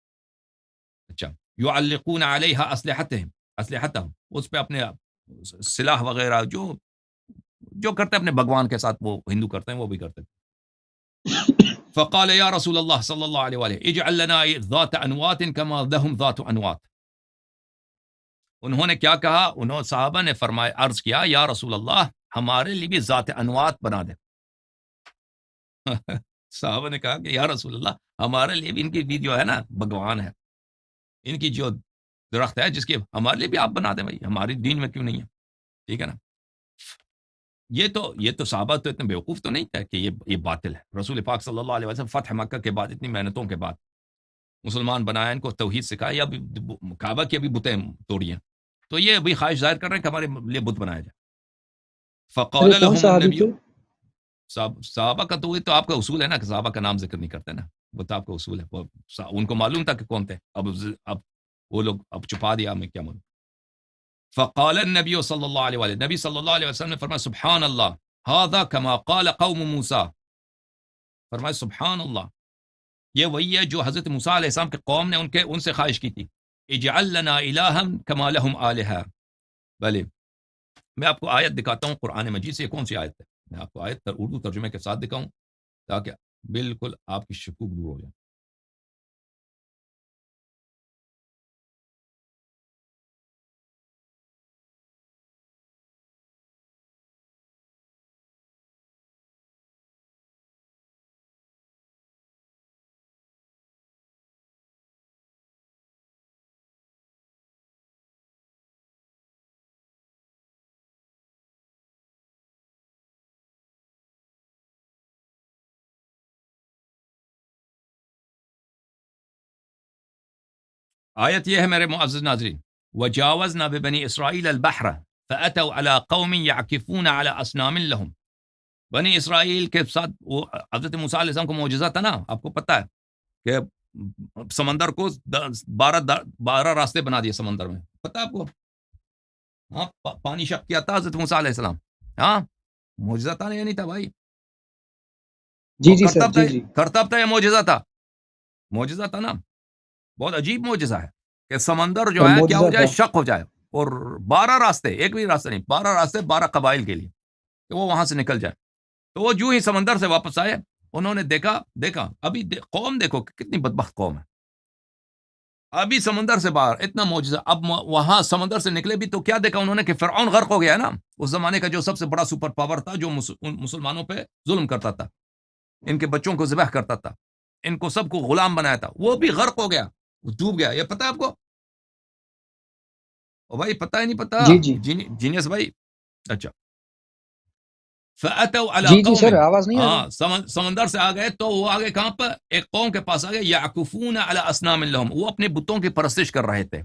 اچھا، یعلقون علیہا اسلحتہم، اس پہ اپنے سلاح وغیرہ جو کرتے اپنے بھگوان کے ساتھ، وہ ہندو کرتے ہیں، وہ بھی کرتے تھے. فقال یا رسول اللہ صلی اللہ علیہ وآلہ اجعل لنا ذات انوات کما لهم ذات انوات. انہوں نے کیا کہا؟ صحابہ نے فرمایا، عرض کیا یا رسول اللہ ہمارے لیے بھی ذات انوات بنا دے. صحابہ نے کہا کہ یا رسول اللہ ہمارے لیے بھی ان کی جو ہے نا بھگوان ہے، ان کی جو درخت ہے جس کے ہمارے لیے بھی آپ بنا دیں بھائی، ہماری دین میں کیوں نہیں ہے؟ ٹھیک ہے نا. یہ تو صحابہ تو اتنے بیوقوف تو نہیں تھے کہ یہ باطل ہے. رسول پاک صلی اللہ علیہ وسلم فتح مکہ کے بعد اتنی محنتوں کے بعد مسلمان بنایا، ان کو توحید سکھایا، ابھی کعبہ کی ابھی بتیں توڑی ہیں، تو یہ ابھی خواہش ظاہر کر رہے ہیں کہ ہمارے لیے بت بنایا جائے. سر یہ فقال کون لهم صحابی النبی، تھے؟ صحابہ کا تو یہ تو آپ کا اصول ہے نا کہ صحابہ کا نام ذکر نہیں کرتے نا، وہ تو آپ کا اصول ہے. ان کو معلوم تھا کہ کون تھے، اب وہ لوگ اب چھپا دیا، ہمیں کیا معلوم. فقال النبی صلی اللہ علیہ وسلم، نبی صلی اللہ علیہ وسلم نے فرمایا سبحان اللہ هذا كما قال قوم موسیٰ، فرمایا سبحان اللہ، یہ وہی ہے جو حضرت موسیٰ علیہ السلام کے قوم نے ان سے خواہش کی تھی، اجعل لنا الہا كما لهم آلہہ. بھلے میں آپ کو آیت دکھاتا ہوں قرآن مجید سے، یہ کون سی آیت ہے، میں آپ کو آیت اردو ترجمے کے ساتھ دکھاؤں تاکہ بالکل آپ کی شکوک دور ہو جائے. آیت یہ ہے میرے معزز ناظرین، وجاوزنا ببنی اسرائیل البحر فاتوا على قوم يعكفون على اصنام لهم. بنی اسرائیل کے ساتھ وہ حضرت موسیٰ علیہ السلام کو معجزہ تھا نا، آپ کو پتہ ہے کہ سمندر کو 12 راستے بنا دیے سمندر میں، پتہ آپ کو؟ ہاں، پانی شق کیا تھا حضرت موسیٰ علیہ السلام. ہاں، معجزہ تھا یا نہیں تھا بھائی؟ جی جی سر، جی جی. کرتب تھا یا معجزہ تھا؟ معجزہ تھا نا. بہت عجیب معجزہ ہے کہ سمندر جو ہے کیا ہو معجزہ جائے، تھا. شق ہو جائے، اور 12 راستے، ایک بھی راستہ نہیں، 12 راستے 12 قبائل کے لیے کہ وہ وہاں سے نکل جائے. تو وہ جو ہی سمندر سے واپس آئے، انہوں نے دیکھا ابھی قوم دیکھو کتنی بدبخت قوم ہے، ابھی سمندر سے باہر اتنا معجزہ، اب وہاں سمندر سے نکلے بھی تو کیا دیکھا انہوں نے کہ فرعون غرق ہو گیا نا، اس زمانے کا جو سب سے بڑا سپر پاور تھا، جو مسلمانوں پہ ظلم کرتا تھا، ان کے بچوں کو ذبح کرتا تھا، ان کو سب کو غلام بنایا تھا، وہ بھی غرق ہو گیا، ڈوب گیا. یہ پتہ ہے آپ کو؟ او بھائی پتہ ہے نہیں پتہ؟ جی جی جینیس بھائی. اچھا، فاتوا علی جی جی قوم، سر، آواز نہیں آ رہی؟ ہاں سمندر سے آ گئے تو وہ آگے کہاں پر؟ ایک قوم کے پاس آ گئے، یعکفون علی اصنام لهم، وہ اپنے بتوں کی پرستش کر رہے تھے.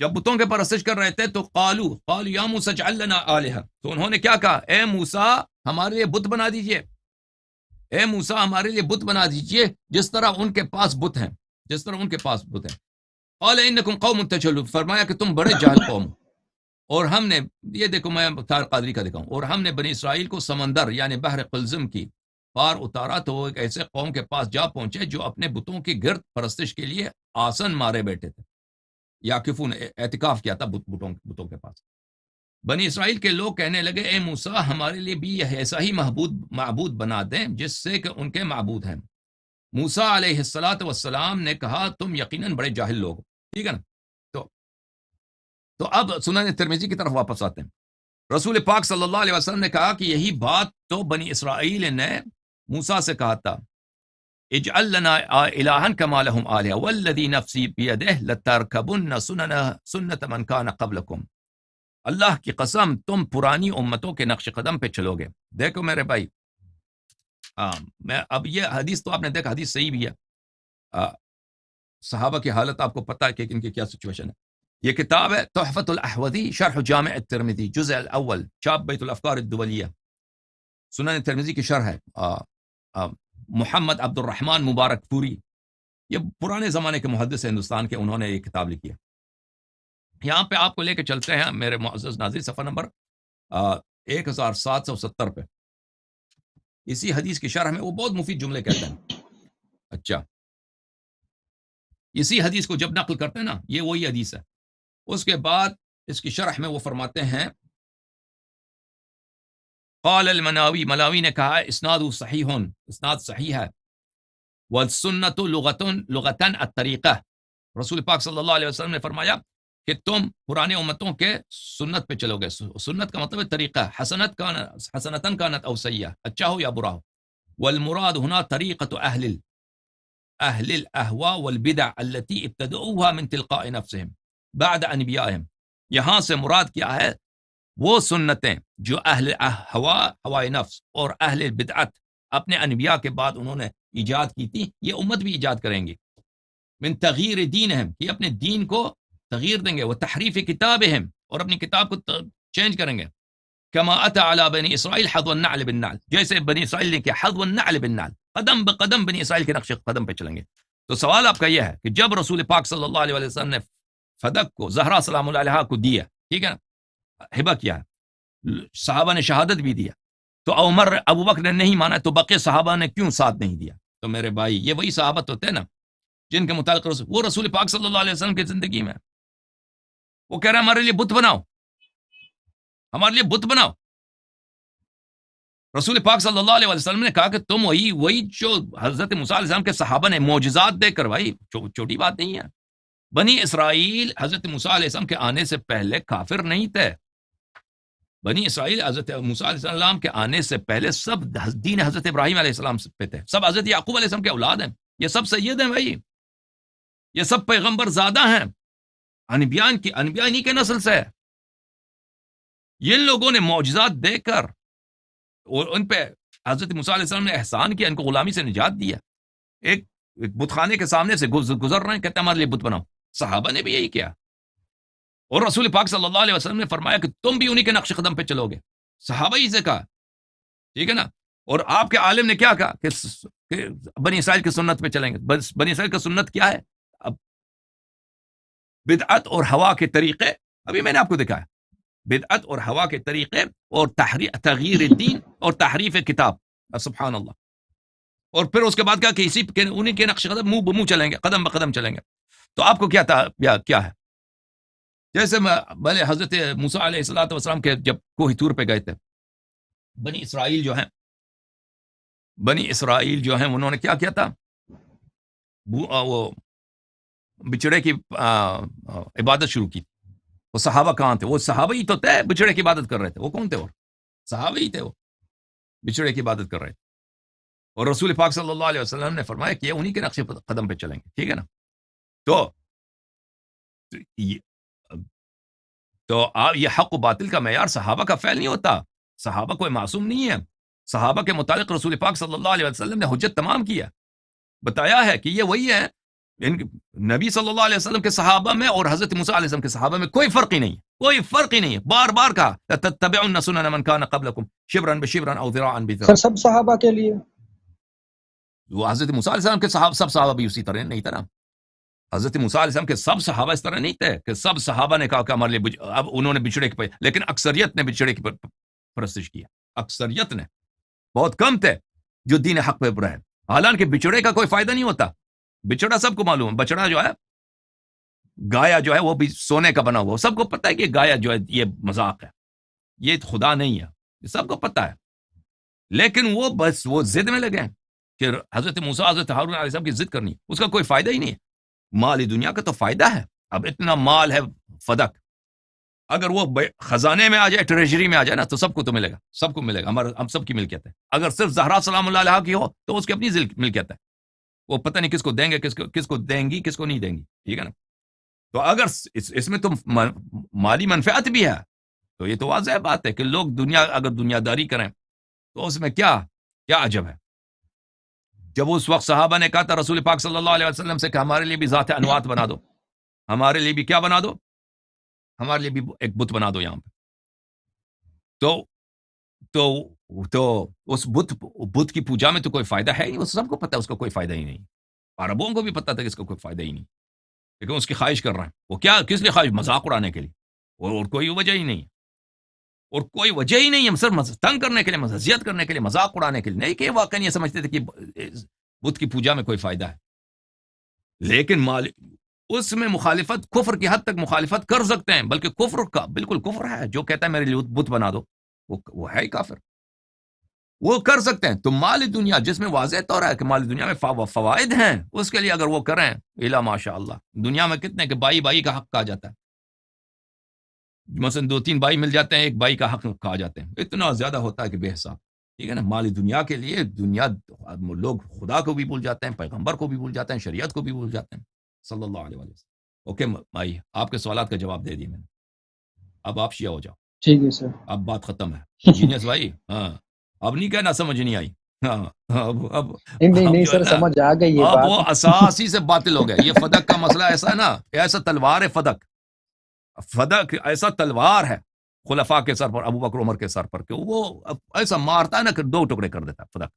جب بتوں کے پرستش کر رہے تھے تو قالوا یا موسیٰ اجعل لنا آلہہ، تو انہوں نے کیا کہا، اے موسیٰ ہمارے لیے بت بنا دیجئے، اے موسیٰ ہمارے لیے بت بنا دیجئے جس طرح ان کے پاس بت ہیں، جس طرح ان کے پاس بت ہیں. قال انکم قوم تجہلون، فرمایا کہ تم بڑے جاہل قوم ہو. اور ہم نے، یہ دیکھو میں طاہر قادری کا دکھاؤں، اور ہم نے بنی اسرائیل کو سمندر یعنی بحر قلزم کی پار اتارا تو وہ ایک ایسے قوم کے پاس جا پہنچے جو اپنے بتوں کی گرد پرستش کے لیے آسن مارے بیٹھے تھے، یاکفون اعتکاف کیا تھا بتوں کے پاس. بنی اسرائیل کے لوگ کہنے لگے اے موسیٰ ہمارے لیے بھی یہ ایسا ہی معبود بنا دیں جس سے کہ ان کے معبود ہیں. موسیٰ علیہ السلام نے کہا تم یقیناً بڑے جاہل لوگ، ٹھیک ہے نا. تو اب سنن ترمذی کی طرف واپس آتے ہیں. رسول پاک صلی اللہ علیہ وسلم نے کہا کہ یہی بات تو بنی اسرائیل نے موسیٰ سے کہا تھا، اجعل لنا الہا کما لهم آلہہ والذی نفسی بیدہ لترکبن سنت من کان قبلکم. اللہ کی قسم تم پرانی امتوں کے نقش قدم پہ چلو گے. دیکھو میرے بھائی، میں اب یہ حدیث تو آپ نے دیکھا، حدیث صحیح بھی ہے. صحابہ کی حالت آپ کو پتہ ہے کہ ان کی کیا سچویشن ہے. یہ کتاب ہے تحفۃ الاحوذی شرح جامع الترمذی، جزء الاول، چاپ بیت الافکار الدولیہ. سنن ترمذی کی شرح ہے محمد عبد الرحمن مبارک پوری، یہ پرانے زمانے کے محدث ہندوستان کے، انہوں نے یہ کتاب لکھی ہے. یہاں پہ آپ کو لے کے چلتے ہیں میرے معزز ناظرین، صفحہ نمبر 1770 پہ. اسی حدیث کی شرح میں وہ بہت مفید جملے کہتے ہیں. اچھا، اسی حدیث کو جب نقل کرتے ہیں نا، یہ وہی حدیث ہے. اس کے بعد اس کی شرح میں وہ فرماتے ہیں، قال المناوی، ملاوی نے کہا اسناد صحیح، اسناد صحیح ہے، والسنت لغتاً الطریقہ. رسول پاک صلی اللہ علیہ وسلم نے فرمایا کہ تم پرانے امتوں کے سنت پہ چلو گے. سنت کا مطلب ہے طریقہ، حسنتاً کانت او سیئہ، اچھا ہو یا برا ہو. والمراد هنا طریقۃ اہل الاہواء والبدع التي ابتدعوها من تلقاء نفسهم بعد انبیائهم. یہاں سے مراد کیا ہے؟ وہ سنتیں جو اہل ہوائے نفس اور اہل بدعت اپنے انبیاء کے بعد انہوں نے ایجاد کی تھی، یہ امت بھی ایجاد کریں گے. من تغییر دینہم، کہ اپنے دین کو تغییر دیں گے، وہ تحریف کتابہم، اور اپنی کتاب کو چینج کریں گے. کما اتی علی بنی اسرائیل حذو النعل بالنعل، جیسے بنی اسرائیل نے کیا حذو النعل بالنعل، قدم بقدم بنی اسرائیل کے نقش قدم پہ چلیں گے. تو سوال آپ کا یہ ہے کہ جب رسول پاک صلی اللہ علیہ وسلم نے فدق کو زہرا سلام اللہ علیہا کو دیا، ٹھیک ہے نا، ہبہ کیا ہے، صحابہ نے شہادت بھی دیا، تو عمر ابو بکر نے نہیں مانا، تو بقیہ صحابہ نے کیوں ساتھ نہیں دیا؟ تو میرے بھائی یہ وہی صحابت ہوتے ہیں نا جن کے متعلق وہ رسول پاک صلی اللہ علیہ وسلم کی زندگی میں وہ کہہ رہے ہیں ہمارے لیے بت بناؤ، ہمارے لیے بت بناؤ. رسول پاک صلی اللہ علیہ وسلم نے کہا کہ تم وہی جو حضرت موسیٰ علیہ السلام کے صحابہ نے معجزات دے کر، بھائی چھوٹی بات نہیں ہے. بنی اسرائیل حضرت موسیٰ علیہ السلام کے آنے سے پہلے کافر نہیں تھے. بنی اسرائیل حضرت موسیٰ علیہ السلام کے آنے سے پہلے سب دین حضرت ابراہیم علیہ السلام پہ تھے، سب حضرت یعقوب علیہ السلام کے اولاد ہیں، یہ سب سید ہیں بھائی، یہ سب پیغمبر زادہ ہیں، انبیاء انہی کے نسل سے. ان لوگوں نے معجزات دے کر اور ان پہ حضرت موسیٰ علیہ السلام نے احسان کیا، ان کو غلامی سے نجات دیا. ایک بت خانے کے سامنے سے گزر رہے ہیں، کہتے ہیں ہمارے لیے بت بناؤ. صحابہ نے بھی یہی کیا، اور رسول پاک صلی اللہ علیہ وسلم نے فرمایا کہ تم بھی انہی کے نقش قدم پہ چلو گے. صحابہ ہی سے کہا، ٹھیک ہے نا. اور آپ کے عالم نے کیا کہا کہ بنی اسرائیل کی سنت پہ چلیں گے. بنی اسرائیل کی سنت کیا ہے؟ اب بدعت اور ہوا کے طریقے، ابھی میں نے آپ کو دکھایا، بدعت اور ہوا کے طریقے اور تغییر الدین اور تحریف کتاب. سبحان اللہ. اور پھر اس کے بعد کہا کہ انہی کے نقش قدم منہ بمنہ چلیں گے، قدم بقدم چلیں گے. تو آپ کو کیا ہے؟ جیسے بھلے حضرت موسیٰ علیہ الصلوۃ والسلام کے جب کوہ طور پہ گئے تھے، بنی اسرائیل جو ہیں انہوں نے کیا کیا تھا؟ وہ بچڑے کی عبادت شروع کی. وہ صحابہ کہاں تھے؟ وہ صحابہ ہی تو تھے بچڑے کی عبادت کر رہے تھے. وہ کون تھے؟ اور صحابہ ہی تھے، وہ بچڑے کی عبادت کر رہے تھے. اور رسول پاک صلی اللہ علیہ وسلم نے فرمایا کہ انہی کے نقش قدم پہ چلیں گے، ٹھیک ہے نا. تو یہ حق و باطل کا معیار صحابہ کا فعل نہیں ہوتا. صحابہ کوئی معصوم نہیں ہے. صحابہ کے متعلق رسول پاک صلی اللہ علیہ وسلم نے حجت تمام کیا، بتایا ہے کہ یہ وہی ہے. نبی صلی اللہ علیہ وسلم کے صحابہ میں اور حضرت موسیٰ علیہ السلام کے صحابہ میں کوئی فرق ہی نہیں، کوئی فرق ہی نہیں ہے. بار بار کہا تتبعن سنن من کان قبلکم شبرا بشبرا او ذراعا بذراع. سب صحابہ کے لیے وہ حضرت موسیٰ علیہ السلام کے سب صحابہ بھی اسی طرح نہیں تھا نا. حضرت موسیٰ علیہ السلام کے سب صحابہ اس طرح نہیں تھے کہ سب صحابہ نے کہا کہ ہمارے لیے اب انہوں نے بچڑے کی، لیکن اکثریت نے بچڑے کی پرستش کیا. اکثریت نے، بہت کم تھے جو دین حق پہ رہے. حالانکہ بچڑے کا کوئی فائدہ نہیں ہوتا. بچڑا سب کو معلوم ہے، بچڑا جو ہے، گایا جو ہے وہ بھی سونے کا بنا ہوا، سب کو پتہ ہے کہ گایا جو ہے یہ مذاق ہے، یہ خدا نہیں ہے، یہ سب کو پتہ ہے. لیکن وہ ضد میں لگے ہیں کہ حضرت موسیٰ حضرت ہارون علیہ السلام کی ضد کرنی، اس کا کوئی فائدہ ہی نہیں ہے. مالی دنیا کا تو فائدہ ہے. اب اتنا مال ہے فدق، اگر وہ خزانے میں آ جائے، ٹریجری میں آ جائے نا، تو سب کو تو ملے گا، سب کو ملے گا. ہم سب کی ملکیت ہے. اگر صرف زہرا سلام اللہ علیہا کی ہو تو اس کی اپنی ملکیت ہے، وہ پتہ نہیں کس کو دیں گے، کس کو دیں گی، کس کو نہیں دیں گی، ٹھیک ہے نا. تو اگر اس میں تم مالی منفعت بھی ہے تو یہ تو واضح بات ہے کہ لوگ اگر دنیا داری کریں تو اس میں کیا عجب ہے. جب اس وقت صحابہ نے کہا تھا رسول پاک صلی اللہ علیہ وسلم سے کہ ہمارے لیے بھی ذات انوات بنا دو، ہمارے لیے بھی کیا بنا دو، ہمارے لیے بھی ایک بت بنا دو یہاں پہ. تو اس بت کی پوجا میں تو کوئی فائدہ ہے نہیں. وہ سب کو پتہ ہے اس کا کوئی فائدہ ہی نہیں. عربوں کو بھی پتہ تھا کہ اس کا کوئی فائدہ ہی نہیں، لیکن اس کی خواہش کر رہے ہیں. وہ کس لیے خواہش؟ مذاق اڑانے کے لیے، اور کوئی وجہ ہی نہیں ہے. اور کوئی وجہ ہی نہیں ہے، صرف تنگ کرنے کے لیے، مزاحیت کرنے کے لیے، مذاق اڑانے کے لیے. نہیں کہ واقعی یہ سمجھتے تھے کہ بت کی پوجا میں کوئی فائدہ ہے. لیکن اس میں مخالفت، کفر کی حد تک مخالفت کر سکتے ہیں، بلکہ کفر کا بالکل کفر ہے. جو کہتا ہے میرے لیے بت بنا دو، وہ ہے ہی کافر. وہ کر سکتے ہیں. تو مال دنیا جس میں واضح طور ہے کہ مال دنیا میں فوائد ہیں، اس کے لیے اگر وہ کریں، الا ماشاء اللہ. دنیا میں کتنے کہ بائی کا حق کہا جاتا ہے، مثلا 2-3 بائی مل جاتے ہیں، ایک بائی کا حق کہا جاتے ہیں. اتنا زیادہ ہوتا ہے کہ بے حساب. ٹھیک ہے نا. مالی دنیا کے لیے دنیا لوگ خدا کو بھی بھول جاتے ہیں, پیغمبر کو بھی بھول جاتے ہیں, شریعت کو بھی بھول جاتے ہیں صلی اللہ علیہ وسلم. اوکے بھائی, آپ کے سوالات کا جواب دے دیے میں نے. اب آپ شیعہ ہو جاؤ, ٹھیک ہے سر. اب بات ختم ہے. جینیس بھائی, ہاں اب نہیں کہنا سمجھ نہیں آئی. ہاں اب نہیں جو ہے سر, نا, سمجھ آ گئی یہ اب بات. وہ اساسی سے باطل ہو گیا. یہ فدق کا مسئلہ ایسا ہے نا, ایسا تلوار ہے فدق. فدق ایسا تلوار ہے خلفاء کے سر پر, ابو بکر عمر کے سر پر, کہ وہ ایسا مارتا ہے نا کہ 2 ٹکڑے کر دیتا ہے فدق.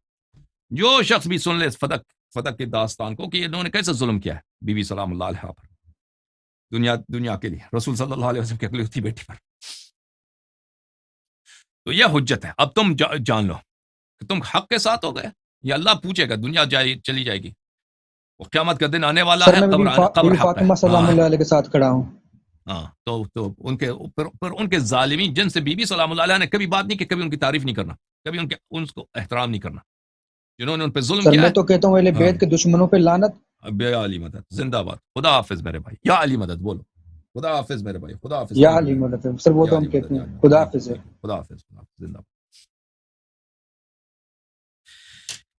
جو شخص بھی سن لے فدق کی داستان کو کہ انہوں نے کیسے ظلم کیا ہے بی بی سلام اللہ علیہ پر, دنیا کے لیے, رسول صلی اللہ علیہ وسلم کی اکلوتی بیٹی پر. تو یہ حجت ہے. اب تم جان لو کہ تم حق کے ساتھ ہو گئے, یا اللہ پوچھے گا, دنیا چلی جائے گی, وہ قیامت کا دن آنے والا سر ہے, میں قبر بی بی حق ہے. فاطمہ سلام اللہ علیہ کے ساتھ کھڑا ہوں. ہاں, تو ان کے ظالمین جن سے بی بی سلام اللہ علیہ نے کبھی بات نہیں کی, کبھی ان کی تعریف نہیں کرنا, کبھی ان کو احترام نہیں کرنا, جنہوں نے ان پہ ظلم سر کیا میں ہے. تو کہتا ہوں اہل بیت کے دشمنوں پہ لعنت. بے علی مدد, زندہ باد, خدا حافظ میرے بھائی, یا علی مدد بولو, خدا حافظ میرے بھائی, خدا حافظ, یا علی مدد. سر وہ یا تو ہم علی مدد, کہتے یا ہیں. علی مدد. خدا تھینک حافظ. یو, خدا حافظ, زندہ باد.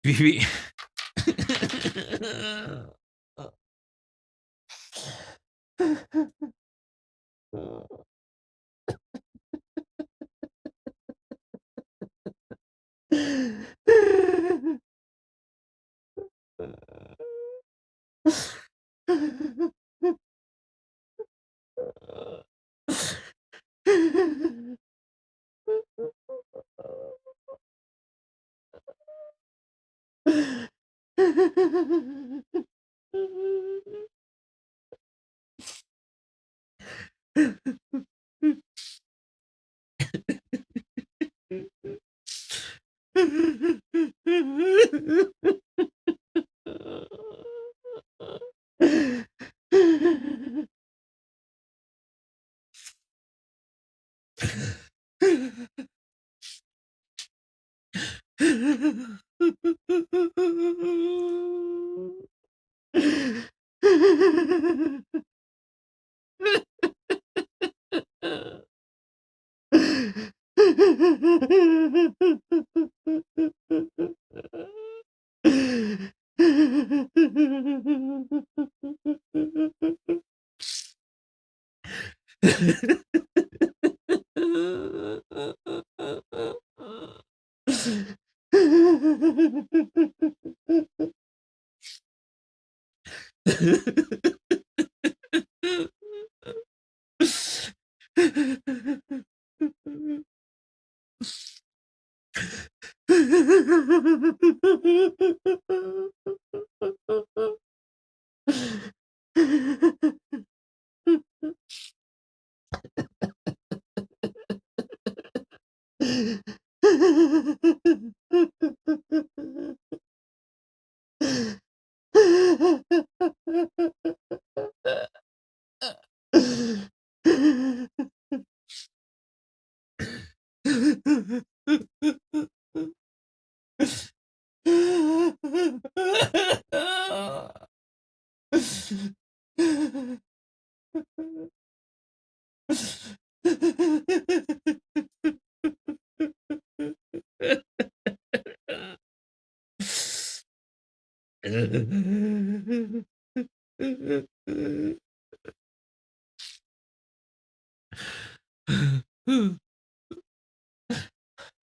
بیوی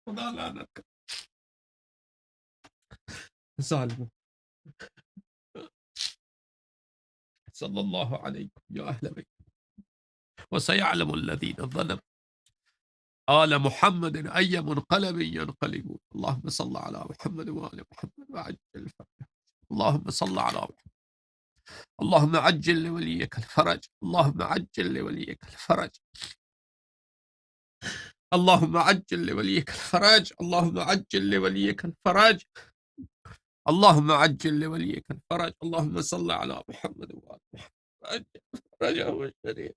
خدا لعنت کر ظالم. صلی اللہ علیکم یا اہل بیت, وسيعلم الذين ظلموا آل محمد أي منقلب ينقلبون. اللهم صل على محمد وآل محمد وعجل الفرج. اللهم صل على محمد. اللهم عجل لوليك الفرج. اللهم عجل لوليك الفرج. اللهم عجل لوليك الفرج. اللهم عجل لوليك الفرج. اللهم عجل لوليك الفرج. اللهم صل على محمد وآل محمد وعجل فرجه الشريف.